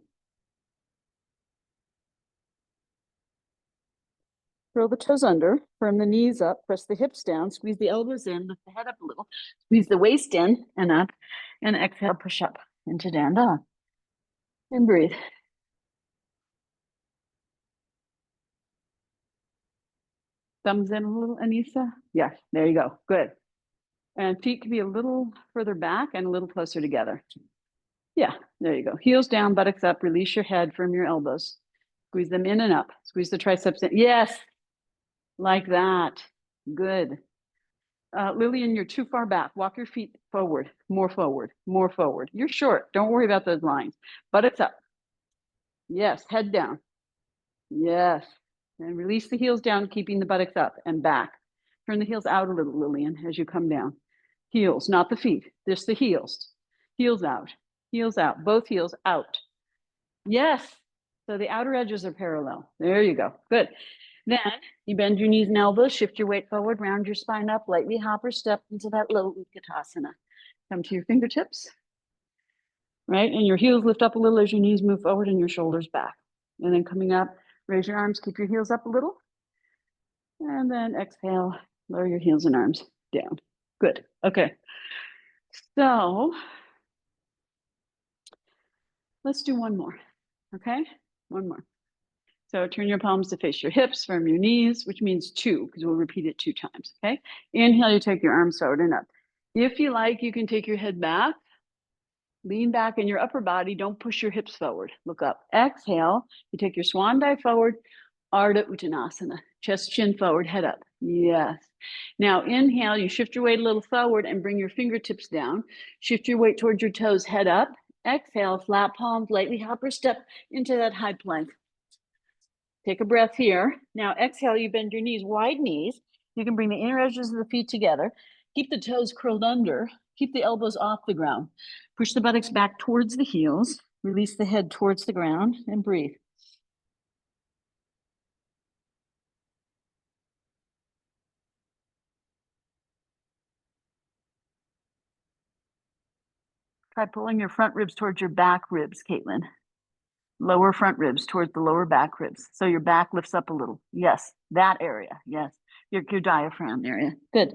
Curl the toes under, firm the knees up, press the hips down, squeeze the elbows in, lift the head up a little, squeeze the waist in and up, and exhale, push up into down dog. And breathe. Thumbs in a little, Anissa. Yes, there you go. Good. And feet can be a little further back and a little closer together. Yeah, there you go. Heels down, buttocks up, release your head, firm your elbows. Squeeze them in and up. Squeeze the triceps in. Yes, like that. Good. Lillian, you're too far back. Walk your feet forward, more forward, more forward. You're short. Don't worry about those lines. Buttocks up. Yes, head down. Yes. And release the heels down, keeping the buttocks up and back. Turn the heels out a little, Lillian, as you come down. Heels, not the feet, just the heels. Heels out, both heels out. Yes. So the outer edges are parallel. There you go. Good. Then you bend your knees and elbows, shift your weight forward, round your spine up, lightly hop or step into that low Utkatasana. Come to your fingertips, right? And your heels lift up a little as your knees move forward and your shoulders back. And then coming up, raise your arms, keep your heels up a little. And then exhale, lower your heels and arms down. Good. Okay. So let's do one more. Okay. One more. So turn your palms to face your hips, firm your knees, which means 2, because we'll repeat it 2 times. Okay. Inhale, you take your arms forward and up. If you like, you can take your head back, lean back in your upper body. Don't push your hips forward. Look up. Exhale, you take your swan dive forward, Ardha Uttanasana. Chest, chin forward, head up. Yes. Now inhale, you shift your weight a little forward and bring your fingertips down. Shift your weight towards your toes, head up. Exhale, flat palms, lightly hop or step into that high plank. Take a breath here. Now exhale, you bend your knees, wide knees. You can bring the inner edges of the feet together. Keep the toes curled under. Keep the elbows off the ground. Push the buttocks back towards the heels. Release the head towards the ground and breathe. Try pulling your front ribs towards your back ribs, Caitlin. Lower front ribs towards the lower back ribs. So your back lifts up a little. Yes, that area. Yes, your diaphragm area. Good.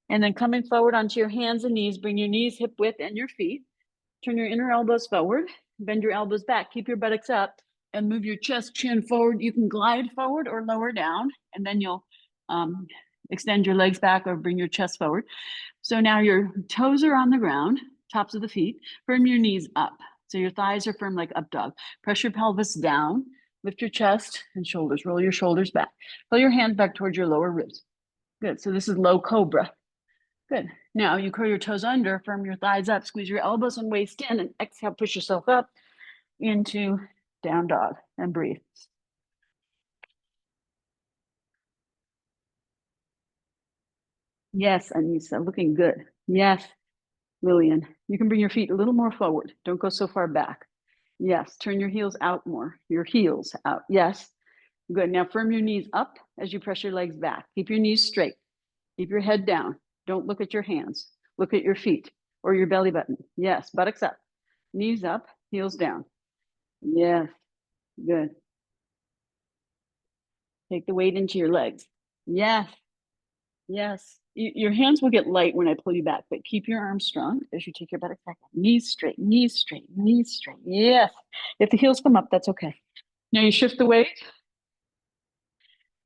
And then coming forward onto your hands and knees, bring your knees hip width and your feet. Turn your inner elbows forward. Bend your elbows back. Keep your buttocks up and move your chest, chin forward. You can glide forward or lower down, and then you'll extend your legs back or bring your chest forward. So now your toes are on the ground, tops of the feet. Firm your knees up. So your thighs are firm like up dog. Press your pelvis down. Lift your chest and shoulders. Roll your shoulders back. Pull your hands back towards your lower ribs. Good. So this is low cobra. Good. Now you curl your toes under, firm your thighs up, squeeze your elbows and waist in, and exhale, push yourself up into down dog and breathe. Yes, Anissa, looking good. Yes, Lillian, you can bring your feet a little more forward. Don't go so far back. Yes, turn your heels out more. Your heels out. Yes, good. Now firm your knees up as you press your legs back. Keep your knees straight. Keep your head down. Don't look at your hands. Look at your feet or your belly button. Yes, buttocks up. Knees up, heels down. Yes, good. Take the weight into your legs. Yes, yes. Your hands will get light when I pull you back, but keep your arms strong as you take your buttocks back. Knees straight, knees straight, knees straight. Yes. If the heels come up, that's okay. Now you shift the weight.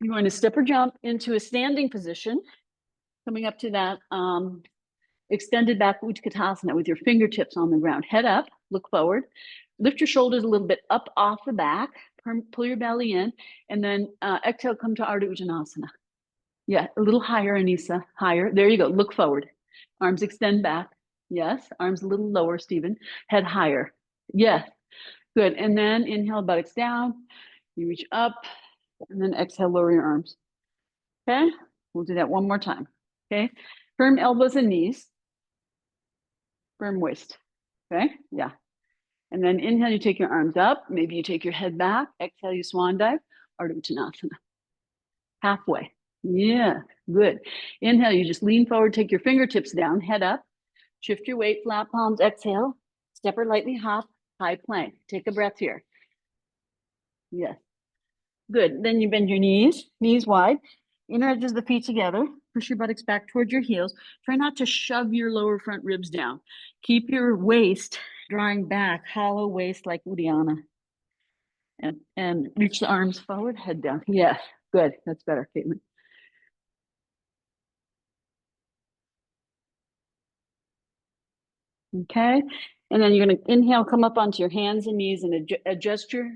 You're going to step or jump into a standing position, coming up to that extended back Utkatasana with your fingertips on the ground. Head up, look forward. Lift your shoulders a little bit up off the back. Pull your belly in, and then exhale, come to Ardha Uttanasana. Yeah, a little higher, Anissa, higher. There you go. Look forward. Arms extend back. Yes. Arms a little lower, Stephen. Head higher. Yes. Good. And then inhale, buttocks down. You reach up, and then exhale, lower your arms. Okay. We'll do that one more time. Okay. Firm elbows and knees. Firm waist. Okay. Yeah. And then inhale, you take your arms up. Maybe you take your head back. Exhale, you swan dive. Ardha Uttanasana. Halfway. Yeah, good. Inhale, you just lean forward, take your fingertips down, head up, shift your weight, flat palms, exhale, step or lightly hop, high plank. Take a breath here. Yes, good. Then you bend your knees wide, inner edges of the feet together, push your buttocks back towards your heels. Try not to shove your lower front ribs down. Keep your waist drawing back, hollow waist like Uddiyana. And reach the arms forward, head down. Yes, good. That's better, Caitlin. Okay. And then you're going to inhale, come up onto your hands and knees and adjust your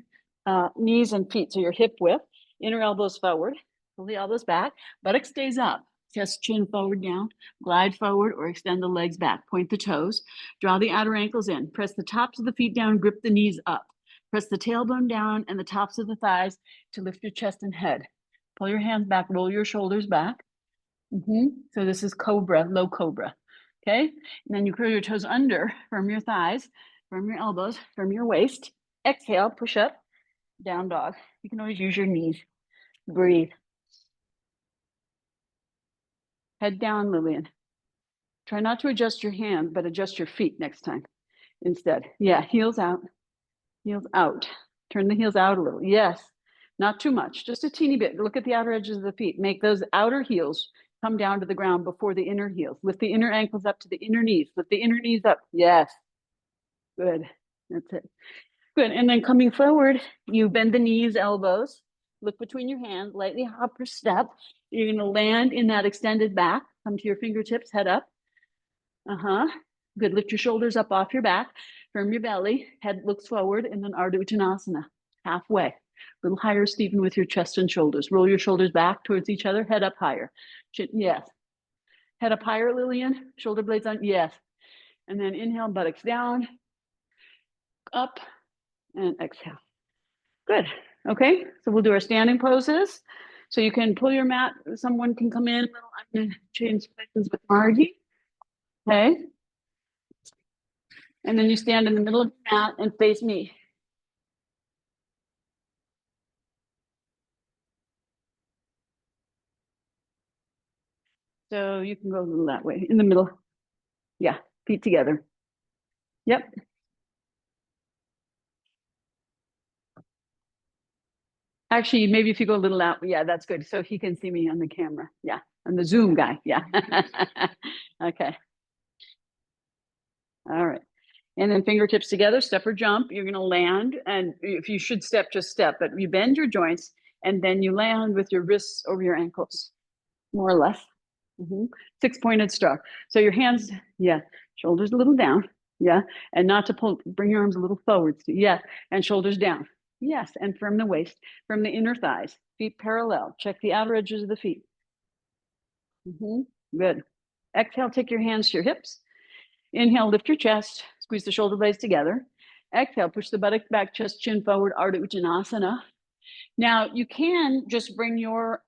knees and feet. So your hip width, inner elbows forward, pull the elbows back, buttock stays up, chest, chin forward, down, glide forward or extend the legs back, point the toes, draw the outer ankles in, press the tops of the feet down, grip the knees up, press the tailbone down and the tops of the thighs to lift your chest and head. Pull your hands back, roll your shoulders back. So this is cobra, low cobra. Okay, and then you curl your toes under, firm your thighs, firm your elbows, firm your waist. Exhale, push up, down dog. You can always use your knees. Breathe. Head down, Lillian. Try not to adjust your hands, but adjust your feet next time instead. Yeah, heels out, heels out. Turn the heels out a little. Yes, not too much, just a teeny bit. Look at the outer edges of the feet. Make those outer heels come down to the ground before the inner heels. Lift the inner ankles up to the inner knees. Lift the inner knees up. Yes. Good. That's it. Good. And then coming forward, you bend the knees, elbows, look between your hands, lightly hop or step. You're going to land in that extended back. Come to your fingertips, head up. Good. Lift your shoulders up off your back. Firm your belly. Head looks forward. And then Ardha Uttanasana. Halfway. A little higher, Stephen, with your chest and shoulders. Roll your shoulders back towards each other. Head up higher. Yes. Head up higher, Lillian. Shoulder blades on. Yes. And then inhale, buttocks down. Up. And exhale. Good. Okay. So we'll do our standing poses. So you can pull your mat. Someone can come in. I'm going to change places with Margie. Okay. And then you stand in the middle of the mat and face me. So you can go a little that way in the middle. Yeah, feet together. Yep. Actually, maybe if you go a little out, yeah, that's good. So he can see me on the camera. Yeah. And the Zoom guy. Yeah. Okay. All right. And then fingertips together, step or jump. You're going to land. And if you should step, just step. But you bend your joints and then you land with your wrists over your ankles, more or less. Mm-hmm. Six-pointed star. So your hands, yeah, shoulders a little down. Yeah. And not to pull, bring your arms a little forward. Yeah. And shoulders down. Yes. And from the waist, from the inner thighs, feet parallel. Check the outer edges of the feet. Mm-hmm. Good. Exhale, take your hands to your hips. Inhale, lift your chest, squeeze the shoulder blades together. Exhale, push the buttock back, chest, chin forward, Ardha Uttanasana. Now, you can just bring your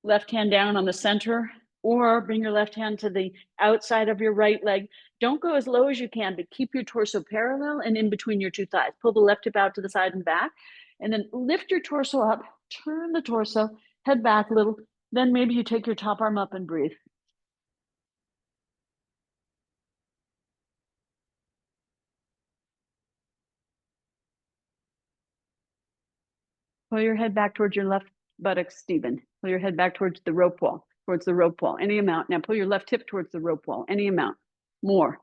left hand down on the center or bring your left hand to the outside of your right leg. Don't go as low as you can, but keep your torso parallel and in between your two thighs. Pull the left hip out to the side and back, and then lift your torso up, turn the torso, head back a little. Then maybe you take your top arm up and breathe. Pull your head back towards your left buttock, Stephen. Pull your head back towards the rope wall, any amount. Now pull your left hip towards the rope wall, any amount. More.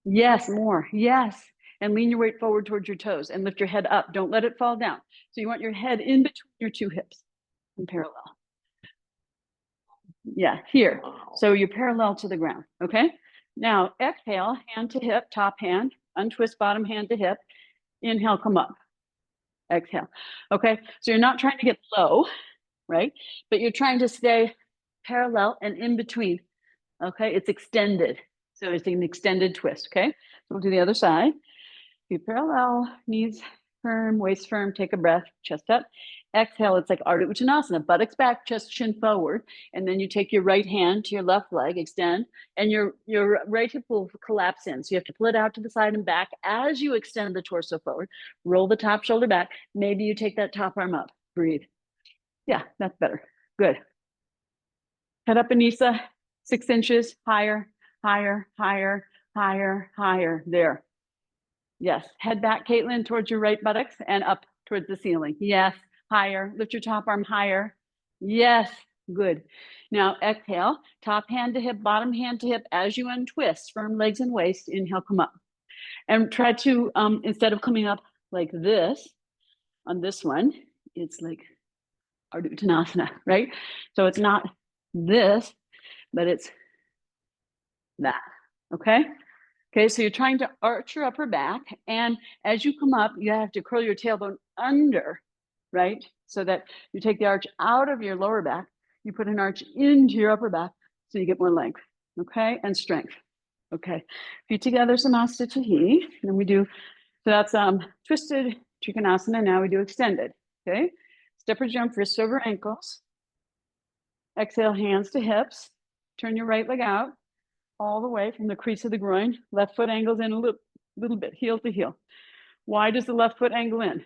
Yes, more. Yes. And lean your weight forward towards your toes and lift your head up. Don't let it fall down. So you want your head in between your two hips in parallel. Yeah, here. So you're parallel to the ground. Okay. Now exhale, hand to hip, top hand, untwist bottom hand to hip. Inhale, come up. Exhale. Okay. So you're not trying to get low, right? But you're trying to stay parallel and in between. Okay. It's extended. So it's an extended twist. Okay. So we'll do the other side. Be parallel, knees firm, waist firm. Take a breath, chest up. Exhale, it's like Ardha Uttanasana, buttocks back, chest, chin forward. And then you take your right hand to your left leg, extend, and your right hip will collapse in. So you have to pull it out to the side and back as you extend the torso forward. Roll the top shoulder back. Maybe you take that top arm up. Breathe. Yeah, that's better. Good. Head up, Anissa, 6 inches, higher, higher, higher, higher, higher. There. Yes. Head back, Caitlin, towards your right buttocks and up towards the ceiling. Yes. Higher. Lift your top arm higher. Yes. Good. Now exhale, top hand to hip, bottom hand to hip as you untwist, firm legs and waist. Inhale, come up. And try to, instead of coming up like this on this one, it's like Ardha Uttanasana, right? So it's not this, but it's that. Okay. Okay, so you're trying to arch your upper back. And as you come up, you have to curl your tailbone under, right? So that you take the arch out of your lower back, you put an arch into your upper back so you get more length, okay? And strength, okay? Feet together, Samasta Chahi. Then we do, so that's twisted Trikonasana. Now we do extended, okay? Step or jump, wrists over ankles. Exhale, hands to hips. Turn your right leg out all the way from the crease of the groin. Left foot angles in a little bit, heel to heel. Why does the left foot angle in?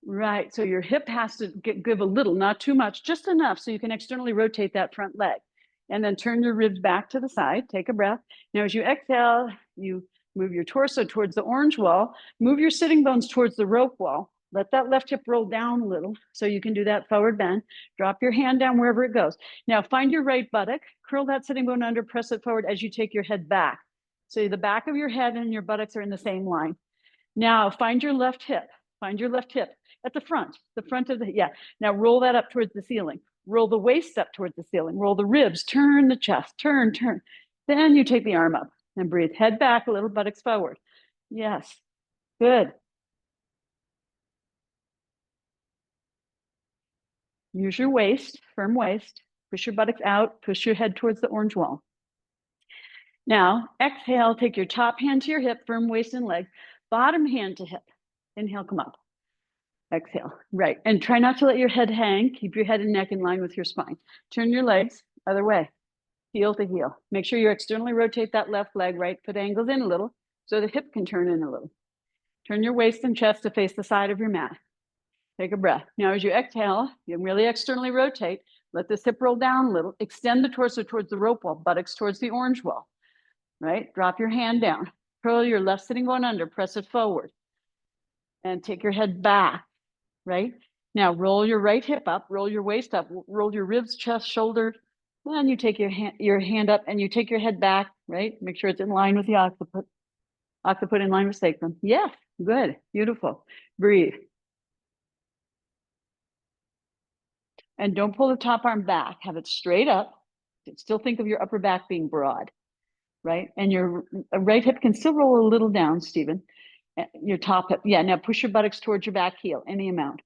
Right, so your hip has to give a little, not too much, just enough so you can externally rotate that front leg. And then turn your ribs back to the side, take a breath. Now as you exhale, you move your torso towards the orange wall, move your sitting bones towards the rope wall. Let that left hip roll down a little so you can do that forward bend. Drop your hand down wherever it goes. Now find your right buttock, curl that sitting bone under, press it forward as you take your head back. So the back of your head and your buttocks are in the same line. Now find your left hip, at the front of the, yeah. Now roll that up towards the ceiling. Roll the waist up towards the ceiling. Roll the ribs, turn the chest, turn. Then you take the arm up and breathe. Head back a little, buttocks forward. Yes, good. Use your waist, firm waist. Push your buttocks out, push your head towards the orange wall. Now, exhale, take your top hand to your hip, firm waist and leg. Bottom hand to hip. Inhale, come up. Exhale, right. And try not to let your head hang. Keep your head and neck in line with your spine. Turn your legs other way. heel to heel. Make sure you externally rotate that left leg, right foot angles in a little so the hip can turn in a little. Turn your waist and chest to face the side of your mat. Take a breath. Now, as you exhale, you really externally rotate. Let this hip roll down a little. Extend the torso towards the rope wall, buttocks towards the orange wall, right? Drop your hand down. Curl your left sitting bone under, press it forward. And take your head back, right? Now, roll your right hip up, roll your waist up, roll your ribs, chest, shoulder. Then you take your hand up and you take your head back, right? Make sure it's in line with the occiput. Occiput in line with sacrum. Yes, good, beautiful. Breathe. And don't pull the top arm back. Have it straight up. Still think of your upper back being broad, right? And your right hip can still roll a little down, Stephen. Your top hip. Yeah, now push your buttocks towards your back heel, any amount.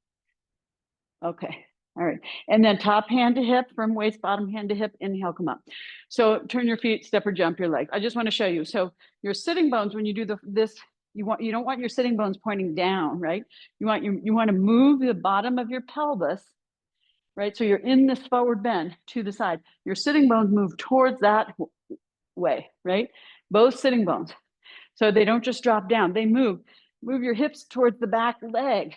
Okay, all right. And then top hand to hip, from waist, bottom hand to hip, inhale, come up. So turn your feet, step or jump your leg. I just want to show you. So your sitting bones, when you do this, you don't want your sitting bones pointing down, right? You want to move the bottom of your pelvis, right? So you're in this forward bend to the side. Your sitting bones move towards that way, right? Both sitting bones. So they don't just drop down, they move. Move your hips towards the back leg.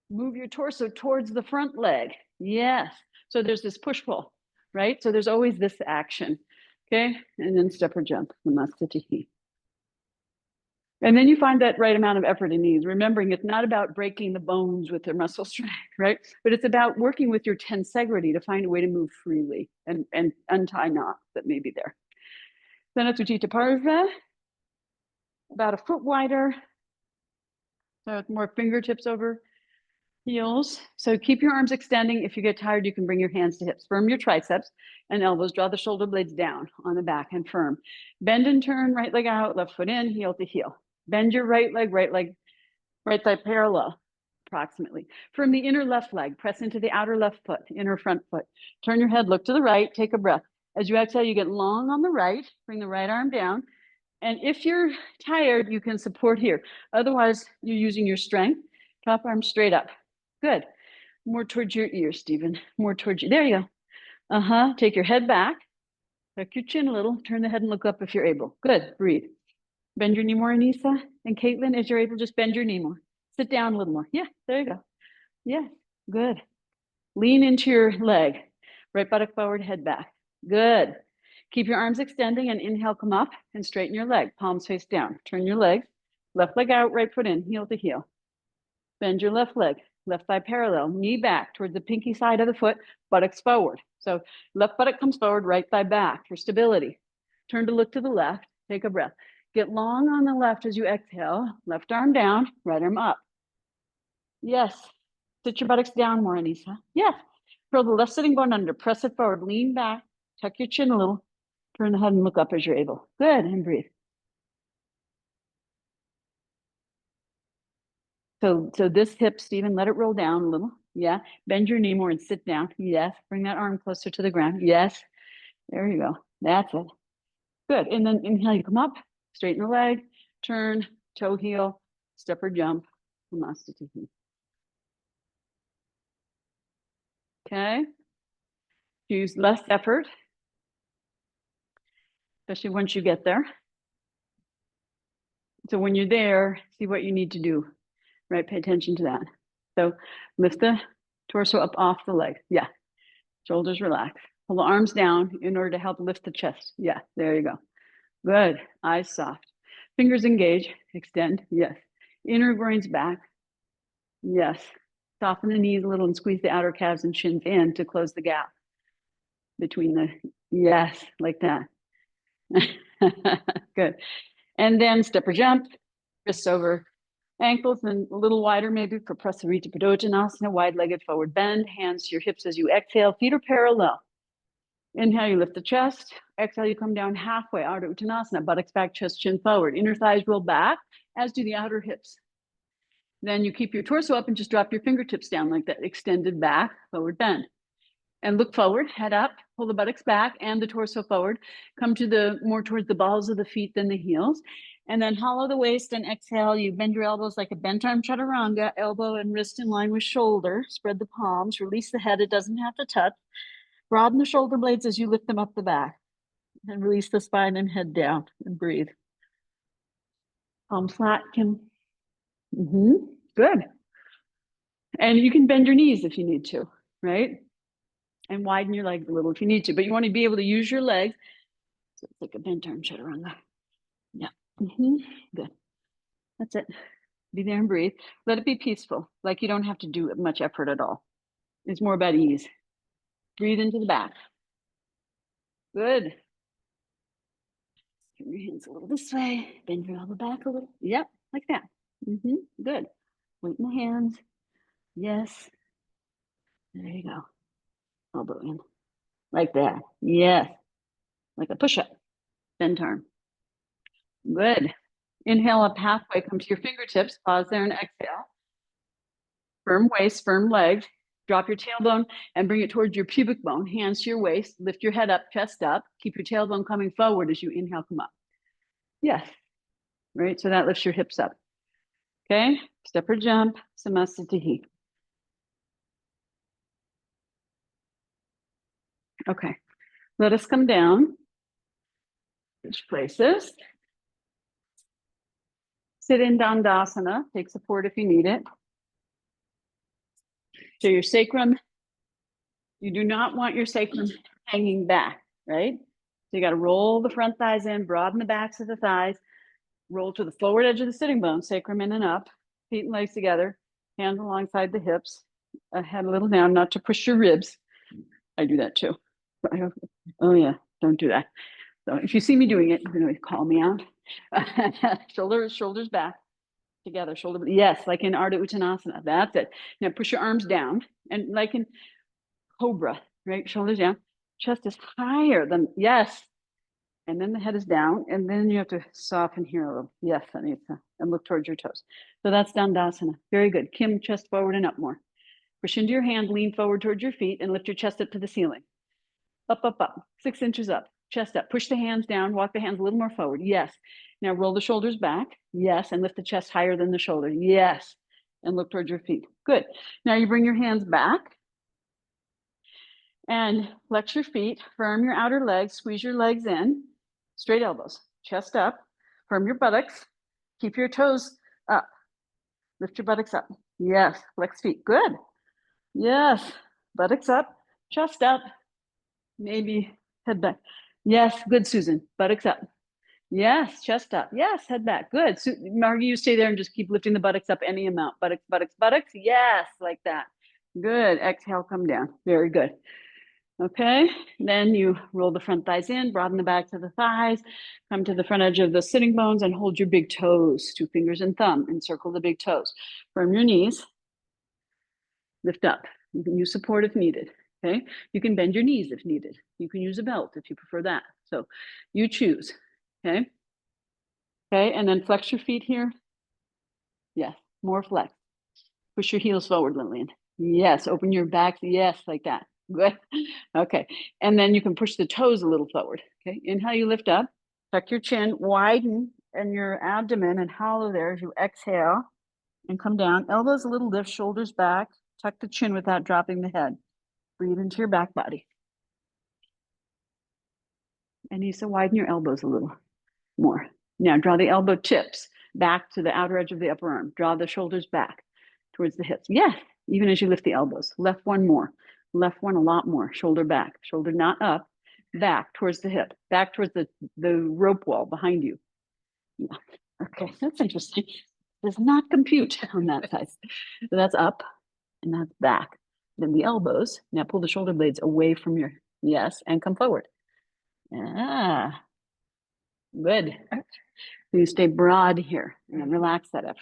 Move your torso towards the front leg. Yes. So there's this push-pull, right? So there's always this action, okay? And then step or jump, Namaste. And then you find that right amount of effort and ease, remembering it's not about breaking the bones with their muscle strength, right? But it's about working with your tensegrity to find a way to move freely and untie knots that may be there. Then it's Ujjita Parva, about a foot wider. So it's more fingertips over heels. So keep your arms extending. If you get tired, you can bring your hands to hips. Firm your triceps and elbows. Draw the shoulder blades down on the back and firm. Bend and turn, right leg out, left foot in, heel to heel. Bend your right leg, right thigh parallel, approximately. From the inner left leg, press into the outer left foot, inner front foot. Turn your head, look to the right, take a breath. As you exhale, you get long on the right, bring the right arm down. And if you're tired, you can support here. Otherwise, you're using your strength. Top arm straight up. Good. More towards your ear, Stephen. More towards you. There you go. Take your head back. Tuck your chin a little. Turn the head and look up if you're able. Good. Breathe. Bend your knee more, Anissa. And Caitlin, as you're able, just bend your knee more. Sit down a little more. Yeah, there you go. Yeah, good. Lean into your leg. Right buttock forward, head back. Good. Keep your arms extending and inhale, come up and straighten your leg. Palms face down. Turn your legs. Left leg out, right foot in, heel to heel. Bend your left leg. Left thigh parallel, knee back towards the pinky side of the foot, buttocks forward. So left buttock comes forward, right thigh back for stability. Turn to look to the left, take a breath. Get long on the left as you exhale, left arm down, right arm up. Yes, sit your buttocks down more, Anissa. Yes, curl the left sitting bone under, press it forward, lean back, tuck your chin a little, turn the head and look up as you're able. Good, and breathe. So this hip, Stephen, let it roll down a little. Yeah. Bend your knee more and sit down. Yes. Bring that arm closer to the ground. Yes. There you go. That's it. Good. And then inhale, you come up, straighten the leg, turn, toe heel, step or jump. Namaste. Okay. Use less effort, especially once you get there. So when you're there, see what you need to do, right? Pay attention to that. So lift the torso up off the leg. Yeah. Shoulders relax. Pull the arms down in order to help lift the chest. Yeah, there you go. Good. Eyes soft. Fingers engage. Extend. Yes. Inner groins back. Yes. Soften the knees a little and squeeze the outer calves and shins in to close the gap between the, yes, like that. Good. And then step or jump, wrists over ankles and a little wider maybe for Prasarita Padottanasana, wide-legged forward bend, hands to your hips as you exhale, feet are parallel. Inhale, you lift the chest. Exhale, you come down halfway, Ardha Uttanasana, buttocks back, chest, chin forward. Inner thighs roll back, as do the outer hips. Then you keep your torso up and just drop your fingertips down like that, extended back, forward bend. And look forward, head up, pull the buttocks back and the torso forward. Come to the more towards the balls of the feet than the heels. And then hollow the waist and exhale. You bend your elbows like a bent arm chaturanga, elbow and wrist in line with shoulder. Spread the palms, release the head, it doesn't have to touch. Broaden the shoulder blades as you lift them up the back. And release the spine and head down and breathe. Palm flat, Kim. Good. And you can bend your knees if you need to, right? And widen your legs a little if you need to, but you want to be able to use your legs. So it's like a bent arm chaturanga. Yeah. Good. That's it. Be there and breathe. Let it be peaceful. Like you don't have to do much effort at all. It's more about ease. Breathe into the back. Good. Turn your hands a little this way. Bend your elbow back a little. Yep, like that. Good. Weight in the hands. Yes. There you go. Elbow in. Like that. Yes. Like a push-up. Bend arm. Good. Inhale up halfway. Come to your fingertips. Pause there and exhale. Firm waist, firm legs. Drop your tailbone and bring it towards your pubic bone. Hands to your waist. Lift your head up, chest up. Keep your tailbone coming forward as you inhale, come up. Yes. Right. So that lifts your hips up. Okay. Step or jump. Samasthiti. Okay. Let us come down. Switch places. Sit in Dandasana. Take support if you need it. So your sacrum, you do not want your sacrum hanging back, right? So you got to roll the front thighs in, broaden the backs of the thighs, roll to the forward edge of the sitting bone, sacrum in and up, feet and legs together, hands alongside the hips, head a little down, not to push your ribs. I do that too. Oh yeah, don't do that. So if you see me doing it, you can always call me out. Shoulders back together, shoulder, yes, like in Ardha Uttanasana. That's it. Now push your arms down and like in Cobra, right? Shoulders down, chest is higher than, yes. And then the head is down, and then you have to soften here a little. Yes, that needs to, and look towards your toes. So that's Dandasana. Very good. Kim, chest forward and up more. Push into your hand, lean forward towards your feet, and lift your chest up to the ceiling. Up, 6 inches up, chest up. Push the hands down, walk the hands a little more forward. Yes. Now roll the shoulders back. Yes. And lift the chest higher than the shoulder. Yes. And look towards your feet. Good. Now you bring your hands back and flex your feet, firm your outer legs, squeeze your legs in, straight elbows, chest up, firm your buttocks, keep your toes up, lift your buttocks up. Yes. Flex feet. Good. Yes. Buttocks up, chest up. Maybe head back. Yes, good, Susan. Buttocks up. Yes, chest up. Yes, head back. Good. Margie, you stay there and just keep lifting the buttocks up any amount. Buttocks. Yes, like that. Good. Exhale, come down. Very good. Okay. Then you roll the front thighs in, broaden the backs of the thighs, come to the front edge of the sitting bones and hold your big toes, 2 fingers and thumb, encircle the big toes. Firm your knees. Lift up. You can use support if needed. Okay. You can bend your knees if needed. You can use a belt if you prefer that. So you choose. Okay. Okay. And then flex your feet here. Yes. More flex. Push your heels forward, Lillian. Yes. Open your back. Yes. Like that. Good. Okay. And then you can push the toes a little forward. Okay. Inhale, you lift up. Tuck your chin, widen and your abdomen and hollow there as you exhale and come down. Elbows a little lift, shoulders back. Tuck the chin without dropping the head. Breathe into your back body. And you widen your elbows a little more. Now draw the elbow tips back to the outer edge of the upper arm. Draw the shoulders back towards the hips. Yes, even as you lift the elbows. Left one more. Left one a lot more. Shoulder back. Shoulder not up. Back towards the hip. Back towards the rope wall behind you. Yeah. Okay, that's interesting. Does not compute on that side. So that's up and that's back. Then the elbows. Now pull the shoulder blades away from your, yes, and come forward. Ah, good. So you stay broad here and relax that up.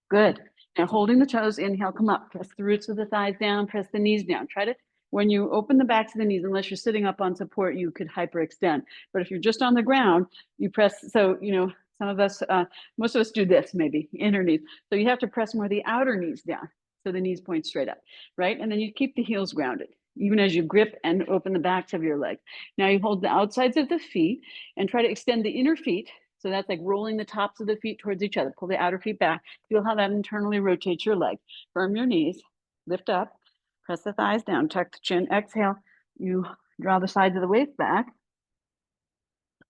Good. Now holding the toes, inhale, come up. Press the roots of the thighs down, press the knees down. Try to, when you open the backs of the knees, unless you're sitting up on support, you could hyperextend. But if you're just on the ground, you press, so, you know, some of us, most of us do this maybe, inner knees. So you have to press more the outer knees down. So the knees point straight up, right? And then you keep the heels grounded, even as you grip and open the backs of your legs. Now you hold the outsides of the feet and try to extend the inner feet. So that's like rolling the tops of the feet towards each other. Pull the outer feet back. Feel how that internally rotates your leg. Firm your knees, lift up, press the thighs down, tuck the chin, exhale. You draw the sides of the waist back.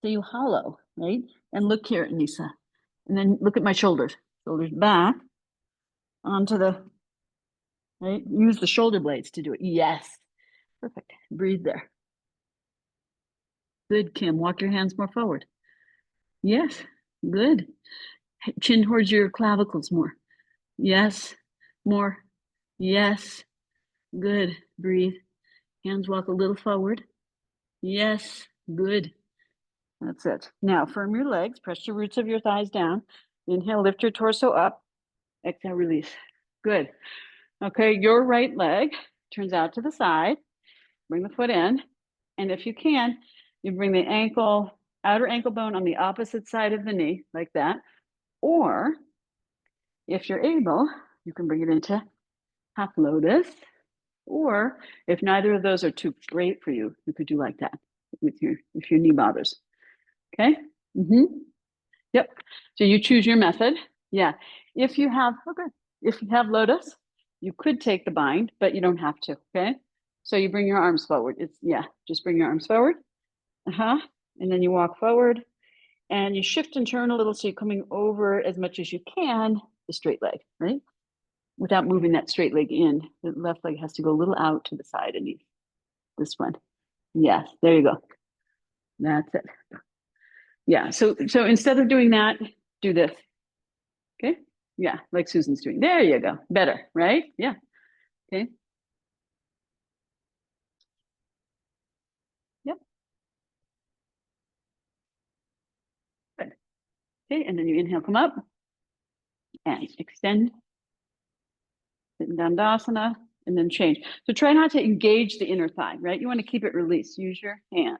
So you hollow, right? And look here, Anissa. And then look at my shoulders. Shoulders back onto the, right? Use the shoulder blades to do it. Yes. Perfect. Breathe there. Good, Kim. Walk your hands more forward. Yes. Good. Chin towards your clavicles more. Yes. More. Yes. Good. Breathe. Hands walk a little forward. Yes. Good. That's it. Now firm your legs. Press the roots of your thighs down. Inhale, lift your torso up. Exhale, release. Good. Okay, your right leg turns out to the side. Bring the foot in. And if you can, you bring the ankle, outer ankle bone on the opposite side of the knee, like that. Or if you're able, you can bring it into half lotus. Or if neither of those are too great for you, you could do like that with your, if your knee bothers. Okay? Yep. So you choose your method. Yeah. If you have, okay, if you have lotus, you could take the bind, but you don't have to. Okay. So you bring your arms forward. It's, yeah, just bring your arms forward. And then you walk forward and you shift and turn a little. So you're coming over as much as you can, the straight leg, right? Without moving that straight leg in. The left leg has to go a little out to the side and this one. Yes. There you go. That's it. Yeah. So instead of doing that, do this. Okay. Yeah. Like Susan's doing. There you go. Better, right? Yeah. Okay. Yep. Good. Okay. And then you inhale, come up and extend, sit in Dandasana, and then change. So try not to engage the inner thigh, right? You want to keep it released. Use your hand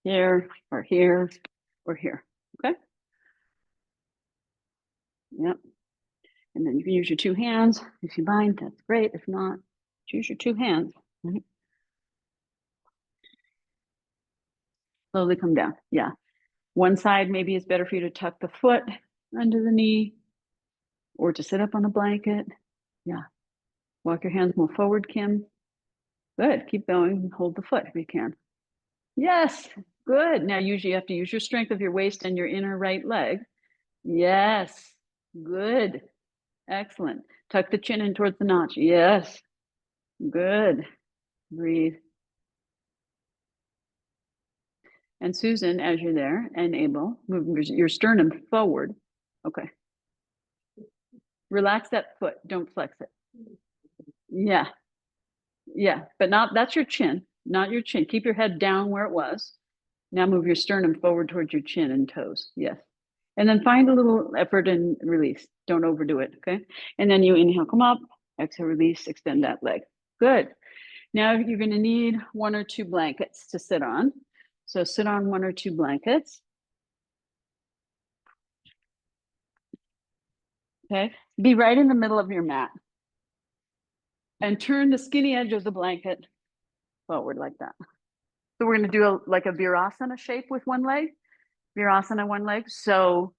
here or here or here. Okay. Yep. And then you can use your two hands. If you bind, that's great. If not, choose your two hands. Right? Slowly come down. Yeah. One side maybe is better for you to tuck the foot under the knee or to sit up on a blanket. Yeah. Walk your hands more forward, Kim. Good. Keep going. Hold the foot if you can. Yes. Good. Now usually you have to use your strength of your waist and your inner right leg. Yes. Good. Excellent. Tuck the chin in towards the notch. Yes. Good. Breathe. And Susan, as you're there and able, move your sternum forward. Okay. Relax that foot. Don't flex it. Yeah. Yeah. But not, that's your chin, not your chin. Keep your head down where it was. Now move your sternum forward towards your chin and toes. Yes. And then find a little effort and release. Don't overdo it. Okay. And then you inhale, come up, exhale, release, extend that leg. Good. Now you're going to need one or two blankets to sit on. So sit on one or two blankets. Okay. Be right in the middle of your mat. And turn the skinny edge of the blanket forward like that. So we're going to do like a virasana shape with one leg. Virasana, one leg. So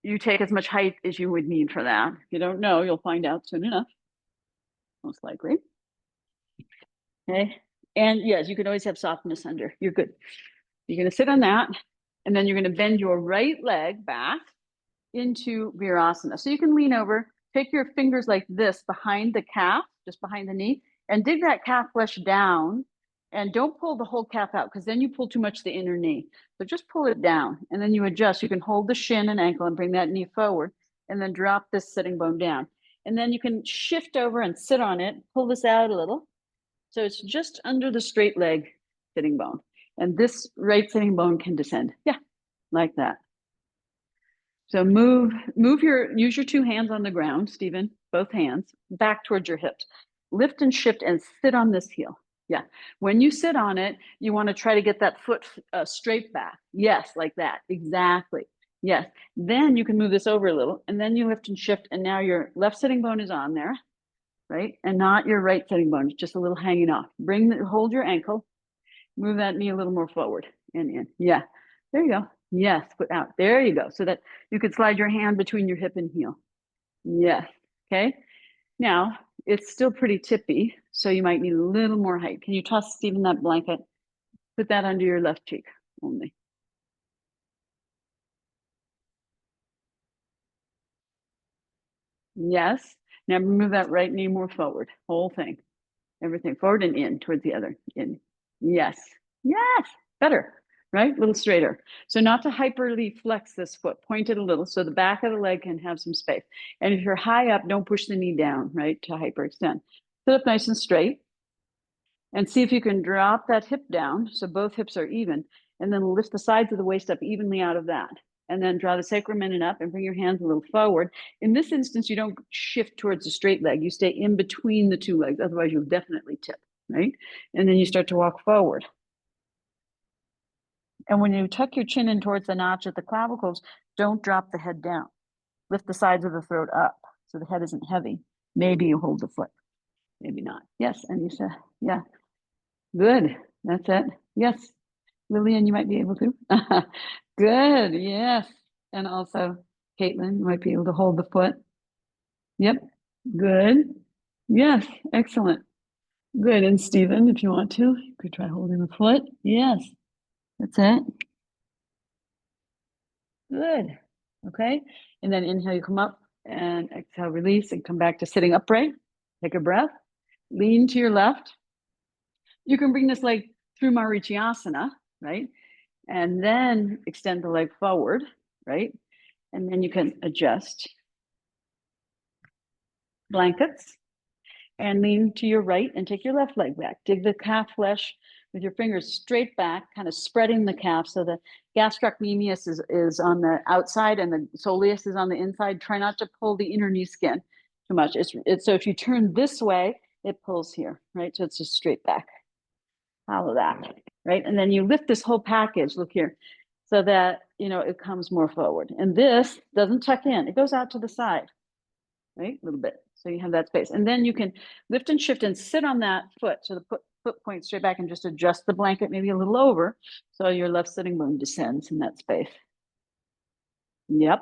you take as much height as you would need for that. If you don't know, you'll find out soon enough, most likely. Okay. And yes, you can always have softness under. You're good. You're going to sit on that. And then you're going to bend your right leg back into virasana. So you can lean over, take your fingers like this behind the calf, just behind the knee, and dig that calf flesh down. And don't pull the whole calf out because then you pull too much the inner knee. So just pull it down and then you adjust. You can hold the shin and ankle and bring that knee forward and then drop this sitting bone down. And then you can shift over and sit on it, pull this out a little. So it's just under the straight leg sitting bone. And this right sitting bone can descend. Yeah, like that. So use your two hands on the ground, Stephen, both hands, back towards your hips. Lift and shift and sit on this heel. Yeah. When you sit on it, you want to try to get that foot straight back. Yes, like that. Exactly. Yes. Then you can move this over a little and then you lift and shift. And now your left sitting bone is on there, right? And not your right sitting bone. It's just a little hanging off. Hold your ankle, move that knee a little more forward and in. Yeah. There you go. Yes, foot out. There you go. So that you could slide your hand between your hip and heel. Yes. Okay. Now it's still pretty tippy, so you might need a little more height. Can you toss Stephen that blanket? Put that under your left cheek only. Yes. Now move that right knee more forward. Whole thing. Everything forward and in towards the other. In. Yes. Yes. Better. Right? A little straighter. So not to hyperly flex this foot. Point it a little so the back of the leg can have some space. And if you're high up, don't push the knee down, right? To hyperextend. Sit up nice and straight. And see if you can drop that hip down so both hips are even. And then lift the sides of the waist up evenly out of that. And then draw the sacrum in and up and bring your hands a little forward. In this instance, you don't shift towards the straight leg. You stay in between the two legs. Otherwise, you'll definitely tip, right? And then you start to walk forward. And when you tuck your chin in towards the notch at the clavicles, don't drop the head down. Lift the sides of the throat up so the head isn't heavy. Maybe you hold the foot, maybe not. Yes, and you said, yeah, good. That's it. Yes, Lillian, you might be able to. Good, yes. And also, Caitlin, you might be able to hold the foot. Yep, good. Yes, excellent. Good, and Stephen, if you want to, you could try holding the foot. Yes, that's it. Good, okay. And then inhale, you come up, and exhale, release, and come back to sitting upright. Take a breath, lean to your left. You can bring this leg through Marichyasana, right? And then extend the leg forward, right? And then you can adjust blankets and lean to your right and take your left leg back. Dig the calf flesh with your fingers straight back, kind of spreading the calf. So the gastrocnemius is on the outside and the soleus is on the inside. Try not to pull the inner knee skin too much. It's so if you turn this way, it pulls here, right? So it's just straight back. Follow that, right? And then you lift this whole package, look here, so that, you know, it comes more forward. And this doesn't tuck in, it goes out to the side, right? A little bit. So you have that space. And then you can lift and shift and sit on that foot. So the foot points straight back and just adjust the blanket maybe a little over. So your left sitting bone descends in that space. Yep.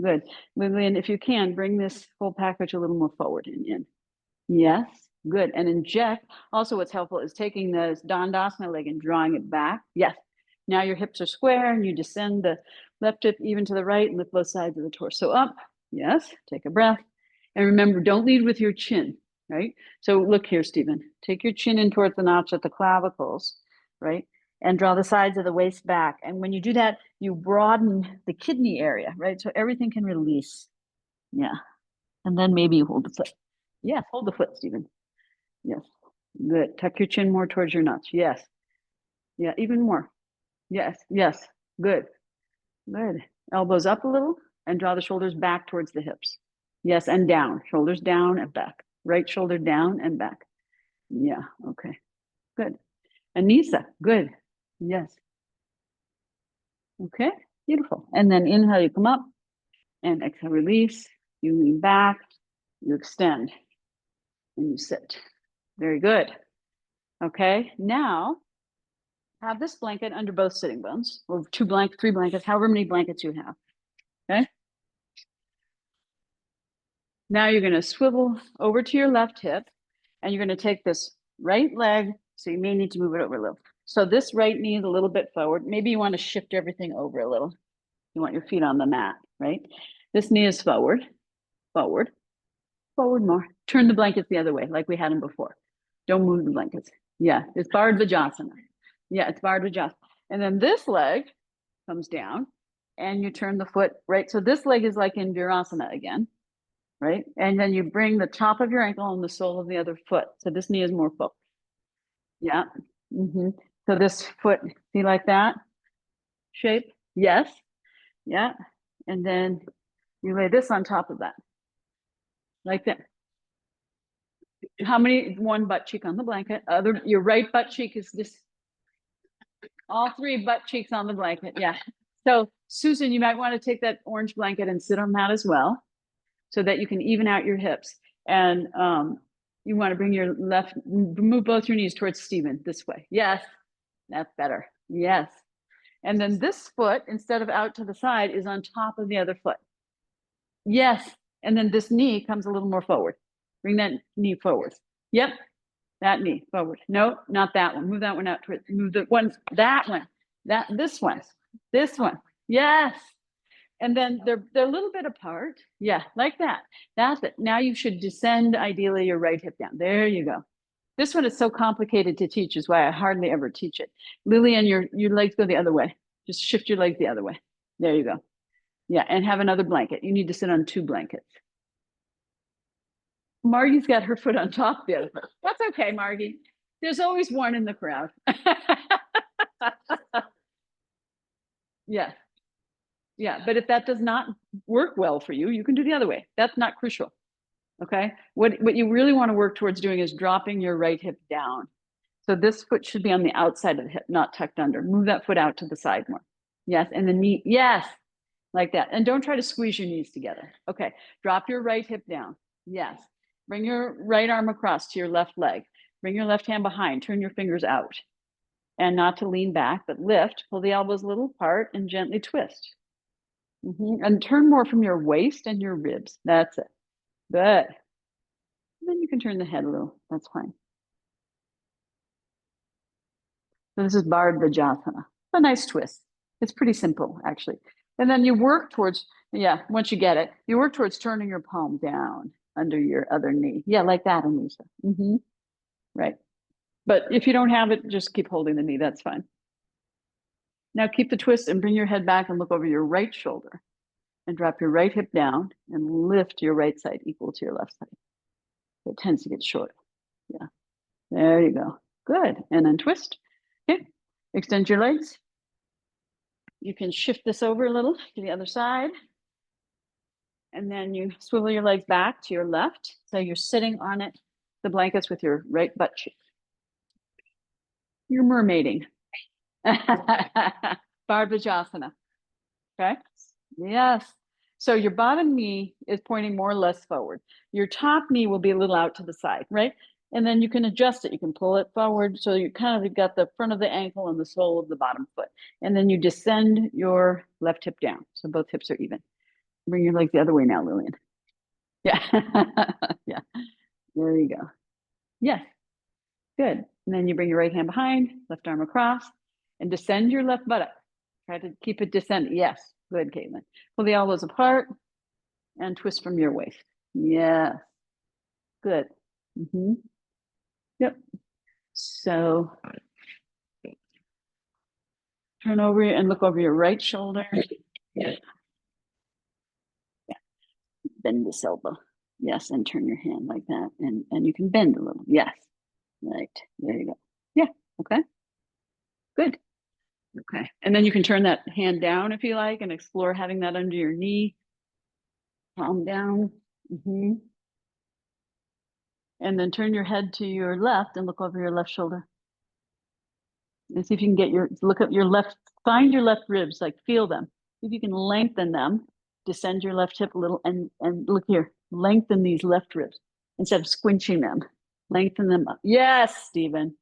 Good. Lillian, if you can, bring this whole package a little more forward and in. Yes. Good. And inject. Also, what's helpful is taking the Dandasana leg and drawing it back. Yes. Now your hips are square and you descend the left hip even to the right and lift both sides of the torso up. Yes. Take a breath. And remember, don't lead with your chin, right? So look here, Stephen. Take your chin in towards the notch at the clavicles, right? And draw the sides of the waist back. And when you do that, you broaden the kidney area, right? So everything can release. Yeah. And then maybe you hold the foot. Yes, hold the foot, Stephen. Yes, good. Tuck your chin more towards your nuts. Yes. Yeah, even more. Yes, yes, good. Good. Elbows up a little and draw the shoulders back towards the hips. Yes, and down. Shoulders down and back. Right shoulder down and back. Yeah, okay. Good. Anissa, good. Yes. Okay, beautiful. And then inhale, you come up and exhale, release. You lean back, you extend, and you sit. Very good. Okay, now have this blanket under both sitting bones, or three blankets, however many blankets you have. Okay. Now you're going to swivel over to your left hip, and you're going to take this right leg. So you may need to move it over a little. So this right knee is a little bit forward. Maybe you want to shift everything over a little. You want your feet on the mat, right? This knee is forward, forward, forward more. Turn the blankets the other way, like we had them before. Don't move the blankets. Yeah, it's Bardhajasana. Yeah, it's Bardhajasana. And then this leg comes down and you turn the foot right. So this leg is like in Virasana again, right? And then you bring the top of your ankle on the sole of the other foot. So this knee is more forward. Yeah. So this foot, see like that shape? Yes. Yeah. And then you lay this on top of that. Like that. How many? One butt cheek on the blanket. Your right butt cheek is this. All three butt cheeks on the blanket. Yeah. So Susan, you might want to take that orange blanket and sit on that as well, so that you can even out your hips. And you want to bring your move both your knees towards Stephen this way. Yes, that's better. Yes. And then this foot, instead of out to the side, is on top of the other foot. Yes. And then this knee comes a little more forward. Bring that knee forward. Yep. That knee forward. No, not that one. Move that one out. Move the one, that one, this one, this one. Yes. And then they're a little bit apart. Yeah, like that. That's it. Now you should descend ideally your right hip down. There you go. This one is so complicated to teach, is why I hardly ever teach it. Lillian, your legs go the other way. Just shift your legs the other way. There you go. Yeah, and have another blanket. You need to sit on 2 blankets. Margie's got her foot on top of the other foot. That's okay, Margie. There's always one in the crowd. Yeah. Yeah, but if that does not work well for you, you can do the other way. That's not crucial. Okay. What you really want to work towards doing is dropping your right hip down. So this foot should be on the outside of the hip, not tucked under. Move that foot out to the side more. Yes. And the knee. Yes. Like that. And don't try to squeeze your knees together. Okay. Drop your right hip down. Yes. Bring your right arm across to your left leg. Bring your left hand behind. Turn your fingers out. And not to lean back, but lift. Pull the elbows a little apart and gently twist. And turn more from your waist and your ribs. That's it. Good. And then you can turn the head a little. That's fine. So this is Bardhajasana. It's a nice twist. It's pretty simple, actually. And then you work towards, yeah, once you get it, you work towards turning your palm down under your other knee. Yeah, like that, Anissa. Right. But if you don't have it, just keep holding the knee. That's fine. Now keep the twist and bring your head back and look over your right shoulder. And drop your right hip down and lift your right side equal to your left side. It tends to get short. Yeah. There you go. Good. And then twist. Okay. Extend your legs. You can shift this over a little to the other side. And then you swivel your legs back to your left. So you're sitting on it, the blankets with your right butt cheek. You're mermaiding. Bardhajasana. Okay. Yes. So your bottom knee is pointing more or less forward. Your top knee will be a little out to the side, right? And then you can adjust it. You can pull it forward. So you kind of got the front of the ankle and the sole of the bottom foot. And then you descend your left hip down. So both hips are even. Bring your legs the other way now, Lillian. Yeah. Yeah. There you go. Yes. Good. And then you bring your right hand behind, left arm across, and descend your left buttock. Try to keep it descending. Yes. Good, Caitlin. Pull the elbows apart and twist from your waist. Yeah. Good. Yep. So turn over and look over your right shoulder. Yeah. Bend this elbow. Yes. And turn your hand like that. And you can bend a little. Yes. Right. There you go. Yeah. Okay. Good. Okay. And then you can turn that hand down if you like and explore having that under your knee. Palm down. And then turn your head to your left and look over your left shoulder. And see if you can get look at your left, find your left ribs, like feel them. See if you can lengthen them, descend your left hip a little and look here, lengthen these left ribs instead of squinching them. Lengthen them up. Yes, Stephen.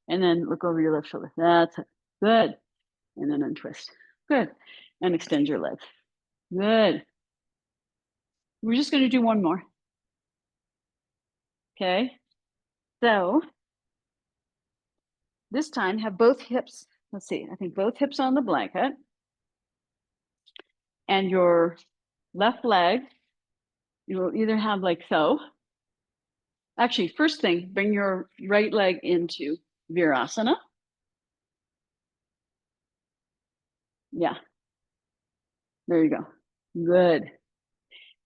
And then look over your left shoulder. That's it. Good. And then untwist. Good. And extend your legs. Good. We're just going to do one more. Okay. So this time have both hips. Let's see. I think both hips on the blanket. And your left leg, you will either have like so. Actually, first thing, bring your right leg into Virasana. Yeah. There you go. Good.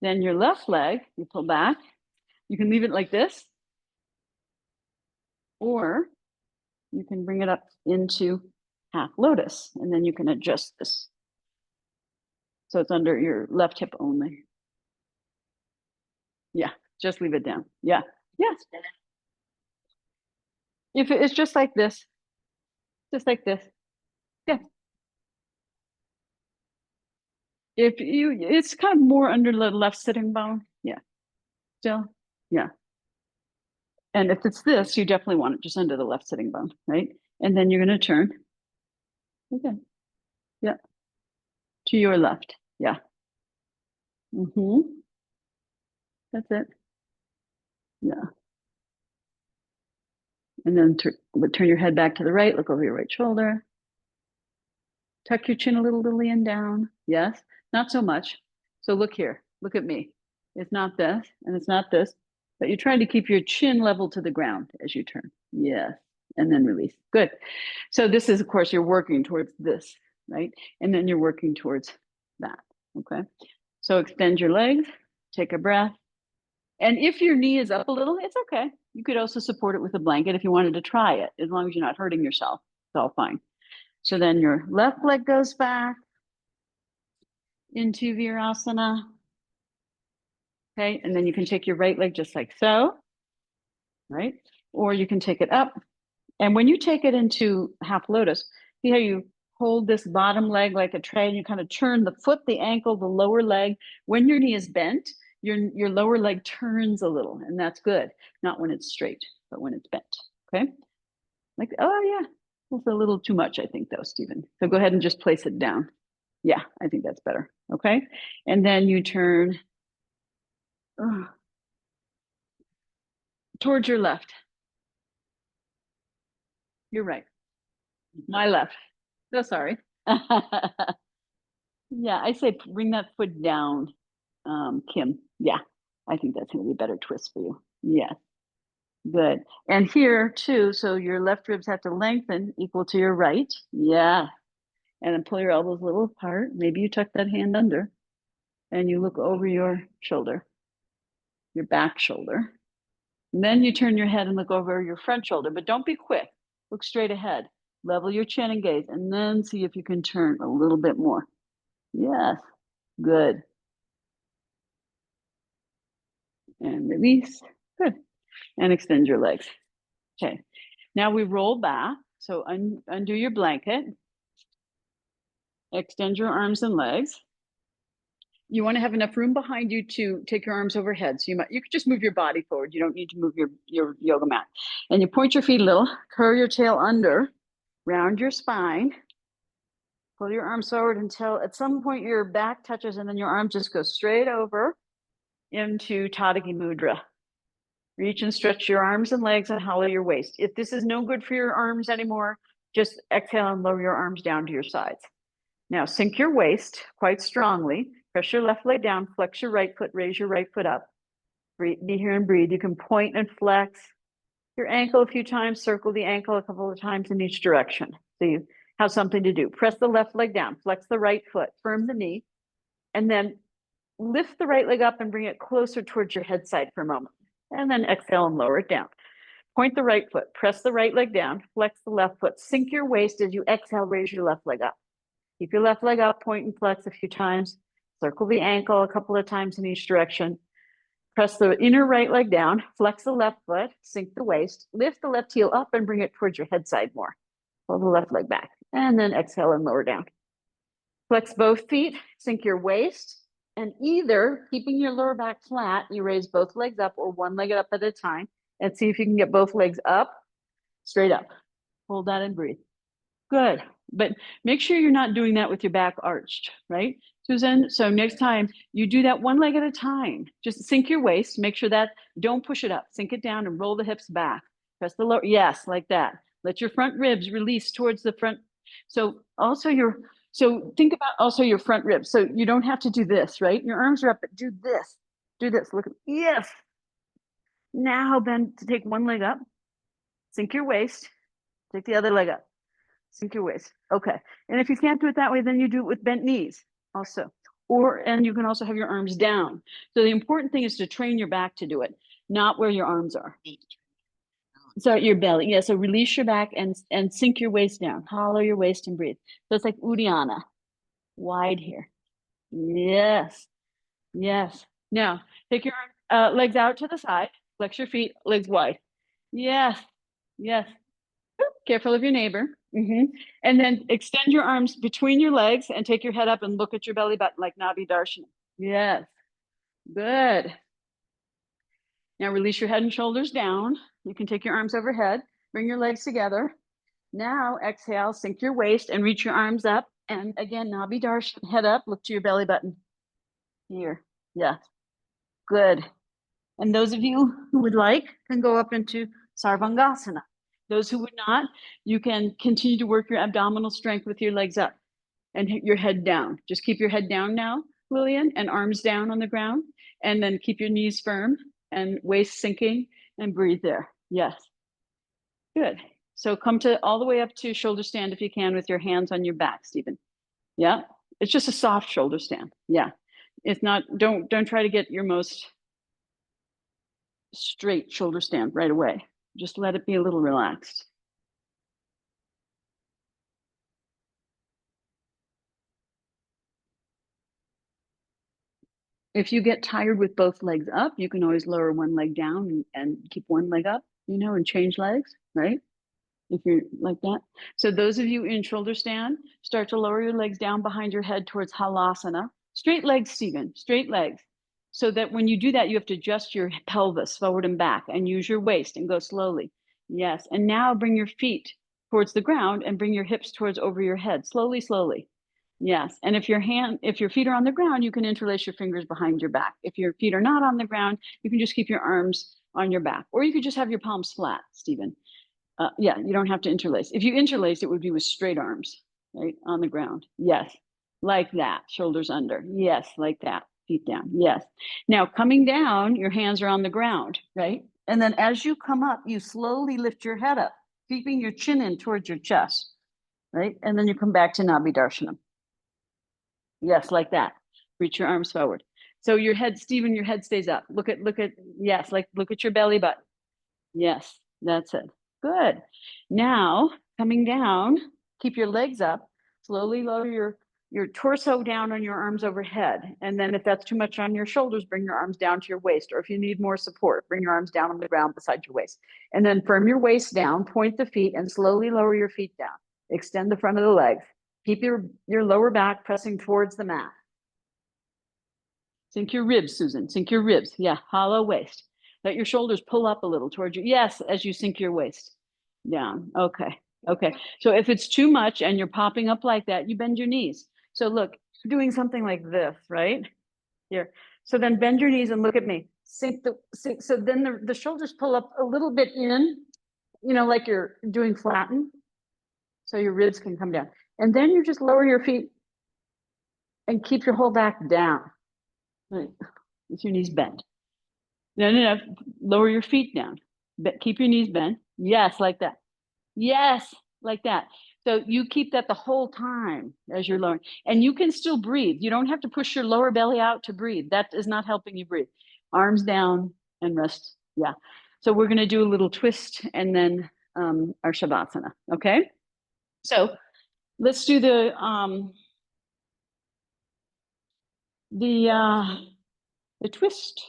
Then your left leg, you pull back. You can leave it like this. Or you can bring it up into half lotus. And then you can adjust this. So it's under your left hip only. Yeah. Just leave it down. Yeah. Yes. If it's just like this. Just like this. Yeah. If you, it's kind of more under the left sitting bone. Yeah. Still. Yeah. And if it's this, you definitely want it just under the left sitting bone, right? And then you're going to turn. Okay. Yeah. To your left. Yeah. That's it. Yeah. And then turn your head back to the right, look over your right shoulder. Tuck your chin a little in down. Yes, not so much. So look here, look at me. It's not this and it's not this, but you're trying to keep your chin level to the ground as you turn. Yes, and then release. Good. So this is, of course, you're working towards this, right? And then you're working towards that, okay? So extend your legs, take a breath. And if your knee is up a little, it's okay. You could also support it with a blanket if you wanted to try it, as long as you're not hurting yourself. It's all fine. So then your left leg goes back into Virasana. Okay, and then you can take your right leg just like so, right? Or you can take it up. And when you take it into half lotus, see how you hold this bottom leg like a tray and you kind of turn the foot, the ankle, the lower leg. When your knee is bent, your lower leg turns a little, and that's good. Not when it's straight, but when it's bent. Okay. Like, oh yeah, that's a little too much, I think, though, Stephen. So go ahead and just place it down. Yeah, I think that's better. Okay. And then you turn towards your left. You're right. My left. So sorry. Yeah, I say bring that foot down, Kim. Yeah, I think that's going to be a better twist for you. Yeah, good. And here too, so your left ribs have to lengthen equal to your right. Yeah. And then pull your elbows a little apart. Maybe you tuck that hand under and you look over your shoulder, your back shoulder. And then you turn your head and look over your front shoulder, but don't be quick. Look straight ahead. Level your chin and gaze, and then see if you can turn a little bit more. Yes, good. And release. Good. And extend your legs. Okay. Now we roll back. So undo your blanket. Extend your arms and legs. You want to have enough room behind you to take your arms overhead. So you could just move your body forward. You don't need to move your yoga mat. And you point your feet a little, curl your tail under, round your spine, pull your arms forward until at some point your back touches and then your arms just go straight over into Tadaki Mudra. Reach and stretch your arms and legs and hollow your waist. If this is no good for your arms anymore, just exhale and lower your arms down to your sides. Now sink your waist quite strongly. Press your left leg down, flex your right foot, raise your right foot up. Breathe, be here and breathe. You can point and flex your ankle a few times, circle the ankle a couple of times in each direction. So you have something to do. Press the left leg down, flex the right foot, firm the knee, and then lift the right leg up and bring it closer towards your head side for a moment. And then exhale and lower it down. Point the right foot, press the right leg down, flex the left foot, sink your waist as you exhale, raise your left leg up. Keep your left leg up, point and flex a few times, circle the ankle a couple of times in each direction. Press the inner right leg down, flex the left foot, sink the waist, lift the left heel up and bring it towards your head side more. Pull the left leg back, and then exhale and lower down. Flex both feet, sink your waist, and either keeping your lower back flat, you raise both legs up or one leg up at a time, and see if you can get both legs up, straight up. Hold that and breathe. Good. But make sure you're not doing that with your back arched, right, Susan? So next time you do that one leg at a time. Just sink your waist. Make sure that don't push it up. Sink it down and roll the hips back. Press the lower. Yes, like that. Let your front ribs release towards the front. So also so think about also your front ribs. So you don't have to do this, right? Your arms are up, but do this. Do this. Look. Yes. Now bend to take one leg up. Sink your waist. Take the other leg up. Sink your waist. Okay. And if you can't do it that way, then you do it with bent knees also. And you can also have your arms down. So the important thing is to train your back to do it, not where your arms are. So your belly. Yeah. So release your back and sink your waist down. Hollow your waist and breathe. So it's like Uddiyana. Wide here. Yes. Yes. Now take your legs out to the side. Flex your feet, legs wide. Yes. Yes. Careful of your neighbor. And then extend your arms between your legs and take your head up and look at your belly button like Nabi Darshana. Yes. Good. Now release your head and shoulders down. You can take your arms overhead, bring your legs together. Now exhale, sink your waist and reach your arms up. And again, Nabi Darshana, head up, look to your belly button. Here. Yes. Good. And those of you who would like can go up into Sarvangasana. Those who would not, you can continue to work your abdominal strength with your legs up and your head down. Just keep your head down now, Lillian, and arms down on the ground. And then keep your knees firm and waist sinking and breathe there. Yes. Good. So come to all the way up to shoulder stand if you can with your hands on your back, Stephen. Yeah. It's just a soft shoulder stand. Yeah. It's not, don't try to get your most straight shoulder stand right away. Just let it be a little relaxed. If you get tired with both legs up, you can always lower one leg down and keep one leg up, and change legs, right? If you're like that. So those of you in shoulder stand, start to lower your legs down behind your head towards halasana. Straight legs, Stephen, straight legs. So that when you do that, you have to adjust your pelvis forward and back and use your waist and go slowly. Yes. And now bring your feet towards the ground and bring your hips towards over your head. Slowly, slowly. Yes. And if your feet are on the ground, you can interlace your fingers behind your back. If your feet are not on the ground, you can just keep your arms on your back. Or you could just have your palms flat, Stephen. Yeah, you don't have to interlace. If you interlace, it would be with straight arms, right, on the ground. Yes, like that, shoulders under. Yes, like that, feet down. Yes. Now, coming down, your hands are on the ground, right? And then as you come up, you slowly lift your head up, keeping your chin in towards your chest, right? And then you come back to Nabhi Darshanam. Yes, like that. Reach your arms forward. So your head, Stephen, your head stays up. Look at, yes, like look at your belly button. Yes, that's it. Good. Now, coming down, keep your legs up. Slowly lower your torso down on your arms overhead. And then if that's too much on your shoulders, bring your arms down to your waist. Or if you need more support, bring your arms down on the ground beside your waist. And then firm your waist down, point the feet, and slowly lower your feet down. Extend the front of the legs. Keep your lower back pressing towards the mat. Sink your ribs, Susan. Sink your ribs. Yeah, hollow waist. Let your shoulders pull up a little towards you. Yes, as you sink your waist down. Okay. Okay. So if it's too much and you're popping up like that, you bend your knees. So look, you're doing something like this, right? Here. So then bend your knees and look at me. Sink. So then the shoulders pull up a little bit in, like you're doing flatten. So your ribs can come down. And then you just lower your feet and keep your whole back down. Right. With your knees bent. No. Lower your feet down. Keep your knees bent. Yes, like that. Yes, like that. So you keep that the whole time as you're lowering. And you can still breathe. You don't have to push your lower belly out to breathe. That is not helping you breathe. Arms down and rest. Yeah. So we're going to do a little twist and then our Shavasana. Okay. So let's do the twist.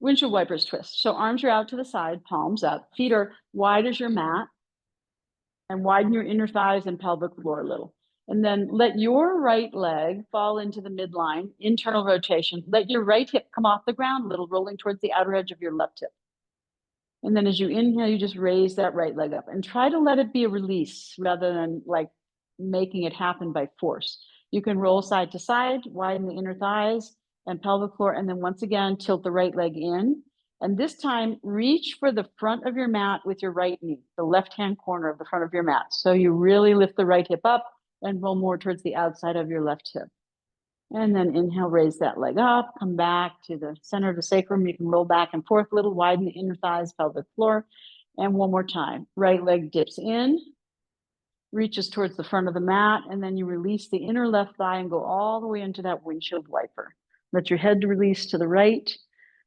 Windshield wipers twist. So arms are out to the side, palms up, feet are wide as your mat, and widen your inner thighs and pelvic floor a little. And then let your right leg fall into the midline, internal rotation. Let your right hip come off the ground a little, rolling towards the outer edge of your left hip. And then as you inhale, you just raise that right leg up and try to let it be a release rather than like making it happen by force. You can roll side to side, widen the inner thighs and pelvic floor, and then once again, tilt the right leg in. And this time, reach for the front of your mat with your right knee, the left-hand corner of the front of your mat. So you really lift the right hip up and roll more towards the outside of your left hip. And then inhale, raise that leg up, come back to the center of the sacrum. You can roll back and forth a little, widen the inner thighs, pelvic floor. And one more time, right leg dips in, reaches towards the front of the mat, and then you release the inner left thigh and go all the way into that windshield wiper. Let your head release to the right,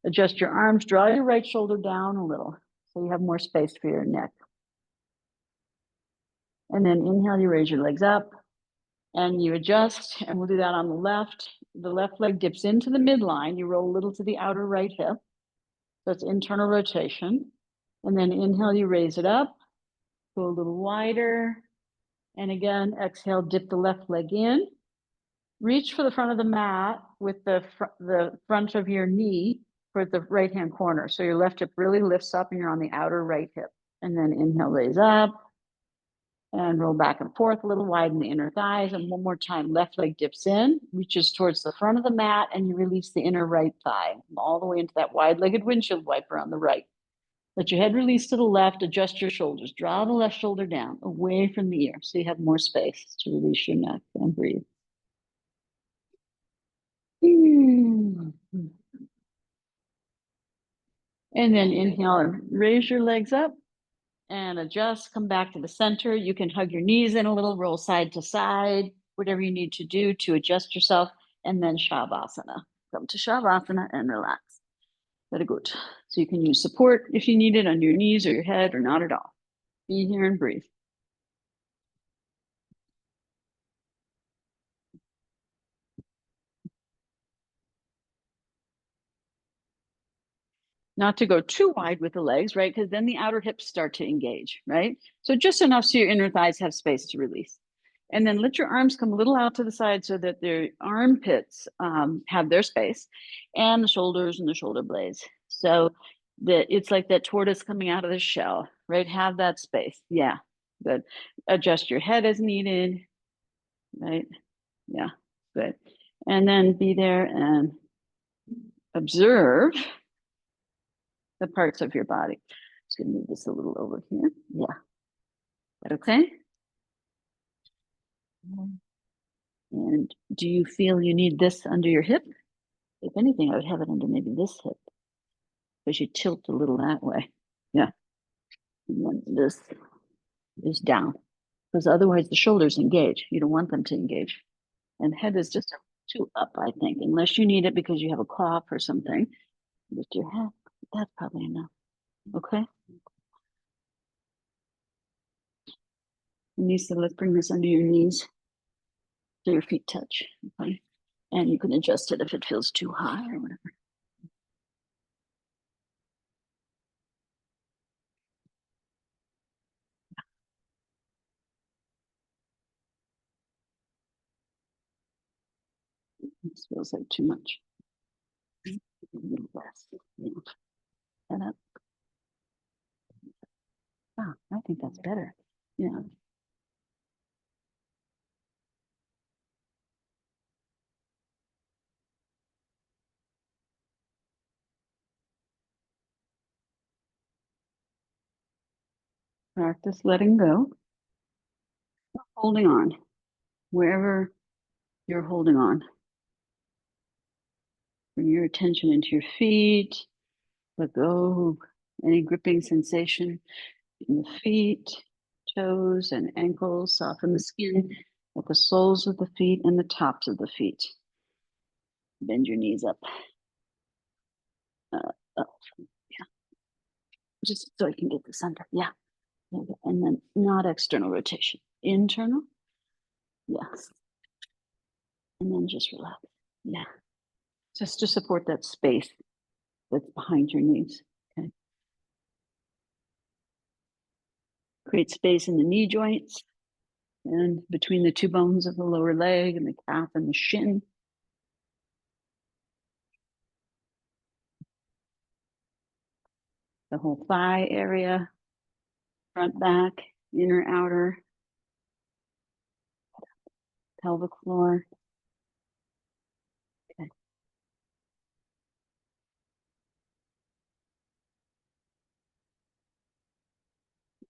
adjust your arms, draw your right shoulder down a little so you have more space for your neck. And then inhale, you raise your legs up and you adjust, and we'll do that on the left. The left leg dips into the midline. You roll a little to the outer right hip. So it's internal rotation. And then inhale, you raise it up, go a little wider. And again, exhale, dip the left leg in. Reach for the front of the mat with the front of your knee for the right-hand corner. So your left hip really lifts up and you're on the outer right hip. And then inhale, raise up and roll back and forth a little, widen the inner thighs. And one more time, left leg dips in, reaches towards the front of the mat, and you release the inner right thigh all the way into that wide-legged windshield wiper on the right. Let your head release to the left, adjust your shoulders. Draw the left shoulder down, away from the ear, so you have more space to release your neck and breathe. And then inhale and raise your legs up and adjust, come back to the center. You can hug your knees in a little, roll side to side, whatever you need to do to adjust yourself, and then Shavasana. Come to Shavasana and relax. Very good. So you can use support if you need it on your knees or your head or not at all. Be here and breathe. Not to go too wide with the legs, right? Because then the outer hips start to engage, right? So just enough so your inner thighs have space to release. And then let your arms come a little out to the side so that their armpits have their space, and the shoulders and the shoulder blades. So that it's like that tortoise coming out of the shell, right? Have that space. Yeah, good. Adjust your head as needed, right? Yeah, good. And then be there and observe the parts of your body. Just gonna move this a little over here. Yeah, that okay? And do you feel you need this under your hip? If anything, I would have it under maybe this hip, because you tilt a little that way. Yeah, and then this is down, because otherwise the shoulders engage. You don't want them to engage. And head is just too up, I think, unless you need it because you have a cough or something. Lift your head. That's probably enough. Okay. Nisa, let's bring this under your knees so your feet touch. Okay. And you can adjust it if it feels too high or whatever. This feels like too much. A little less. Yeah. And up. Ah, I think that's better. Yeah. Practice letting go, holding on, wherever you're holding on. Bring your attention into your feet. Let go of any gripping sensation in the feet, toes, and ankles. Soften the skin at the soles of the feet and the tops of the feet. Bend your knees up. Up. Yeah. Just so I can get the center. Yeah. And then not external rotation. Internal. Yes. And then just relax. Yeah. Just to support that space that's behind your knees. Okay. Create space in the knee joints and between the two bones of the lower leg and the calf and the shin. The whole thigh area, front, back, inner, outer, pelvic floor. Okay.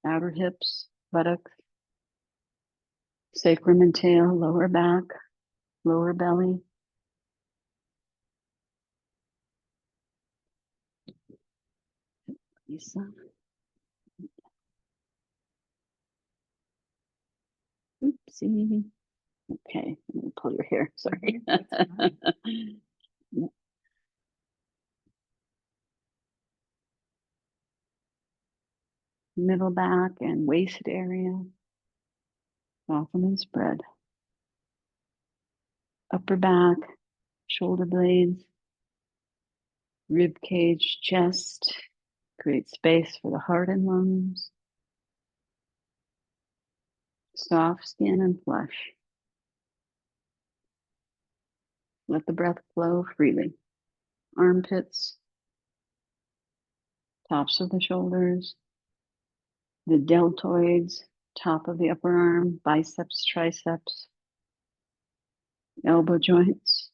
Outer hips, buttocks, sacrum and tail, lower back, lower belly. Lisa. Oopsie. Okay, I'm gonna pull your hair. Sorry. Middle back and waist area. Soften and spread. Upper back, shoulder blades, rib cage, chest. Create space for the heart and lungs. Soft skin and flesh. Let the breath flow freely. Armpits, tops of the shoulders, the deltoids, top of the upper arm, biceps, triceps, elbow joints,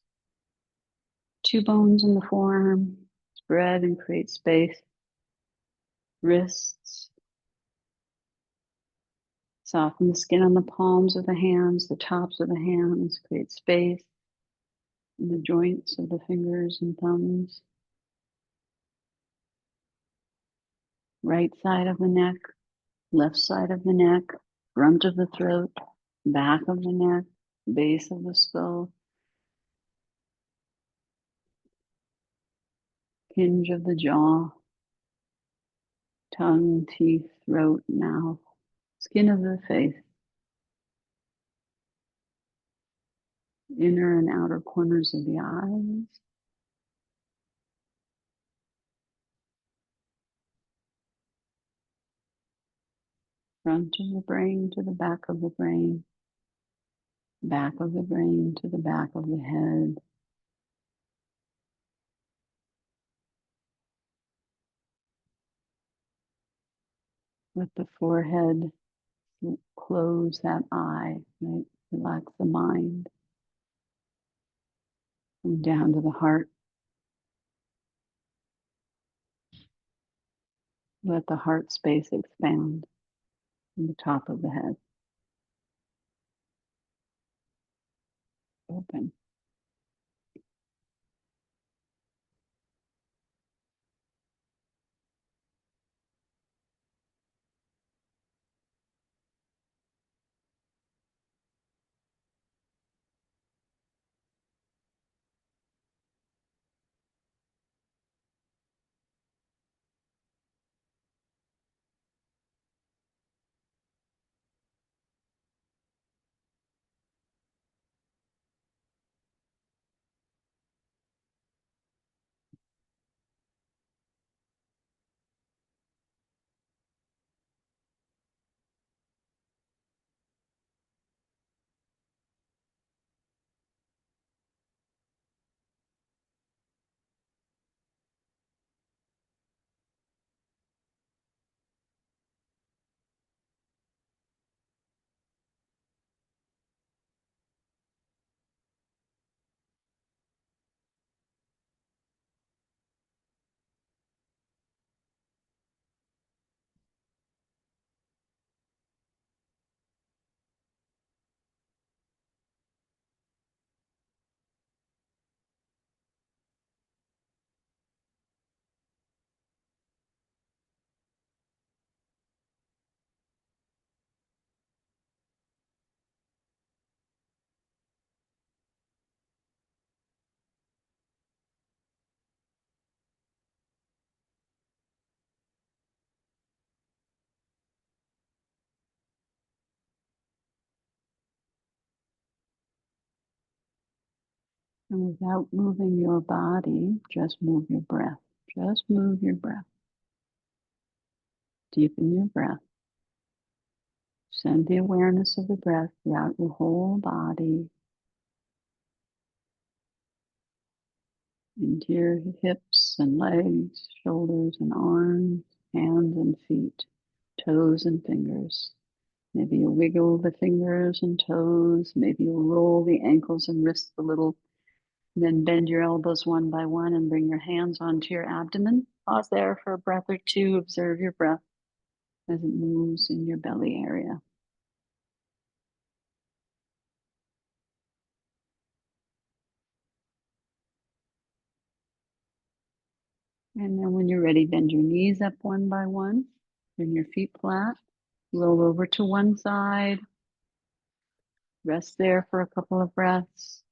two bones in the forearm. Spread and create space. wrists. Soften the skin on the palms of the hands, the tops of the hands. Create space in the joints of the fingers and thumbs. Right side of the neck, left side of the neck, front of the throat, back of the neck, base of the skull, hinge of the jaw, tongue, teeth, throat, mouth, skin of the face, inner and outer corners of the eyes, front of the brain to the back of the brain, back of the brain to the back of the head, let the forehead close that eye, right? Relax the mind. And down to the heart. Let the heart space expand in the top of the head. Open. And without moving your body, just move your breath. Just move your breath. Deepen your breath. Send the awareness of the breath throughout your whole body, into your hips and legs, shoulders and arms, hands and feet, toes and fingers. Maybe you'll wiggle the fingers and toes. Maybe you'll roll the ankles and wrists a little. Then bend your elbows one by one and bring your hands onto your abdomen. Pause there for a breath or two. Observe your breath as it moves in your belly area. And then when you're ready, bend your knees up one by one. Bring your feet flat. Roll over to one side. Rest there for a couple of breaths.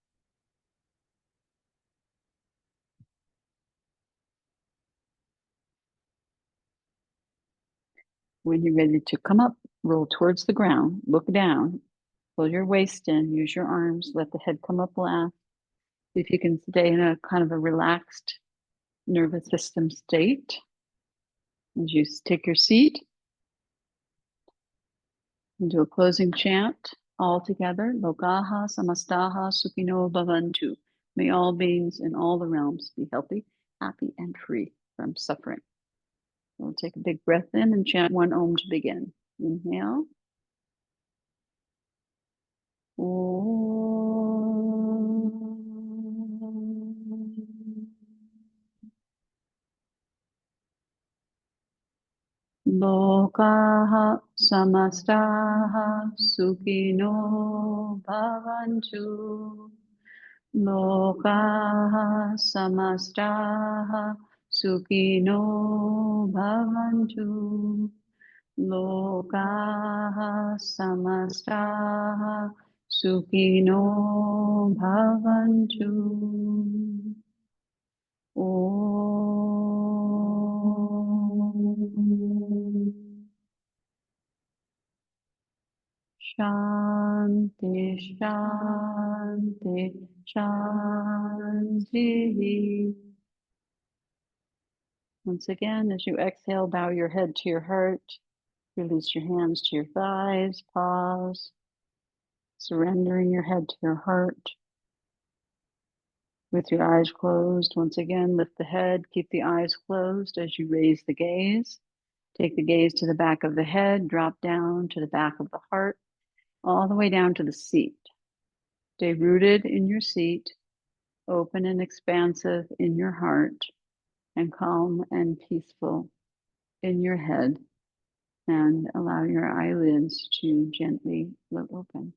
When you're ready to come up, roll towards the ground. Look down. Pull your waist in. Use your arms. Let the head come up last. If you can stay in a kind of a relaxed nervous system state. As you take your seat and do a closing chant all together. Lokaha samastaha sukhino bhavantu. May all beings in all the realms be healthy, happy, and free from suffering. We'll take a big breath in and chant one Om to begin. Inhale. Om. Lokaha samastaha sukino bhavantu. Lokaha samastaha sukino bhavantu. Lokaha samastaha sukino bhavantu. Om Shanti Shanti Shanti. Once again, as you exhale, bow your head to your heart. Release your hands to your thighs. Pause. Surrendering your head to your heart. With your eyes closed, once again, lift the head. Keep the eyes closed as you raise the gaze. Take the gaze to the back of the head. Drop down to the back of the heart, all the way down to the seat. Stay rooted in your seat, open and expansive in your heart, and calm and peaceful in your head. And allow your eyelids to gently look open.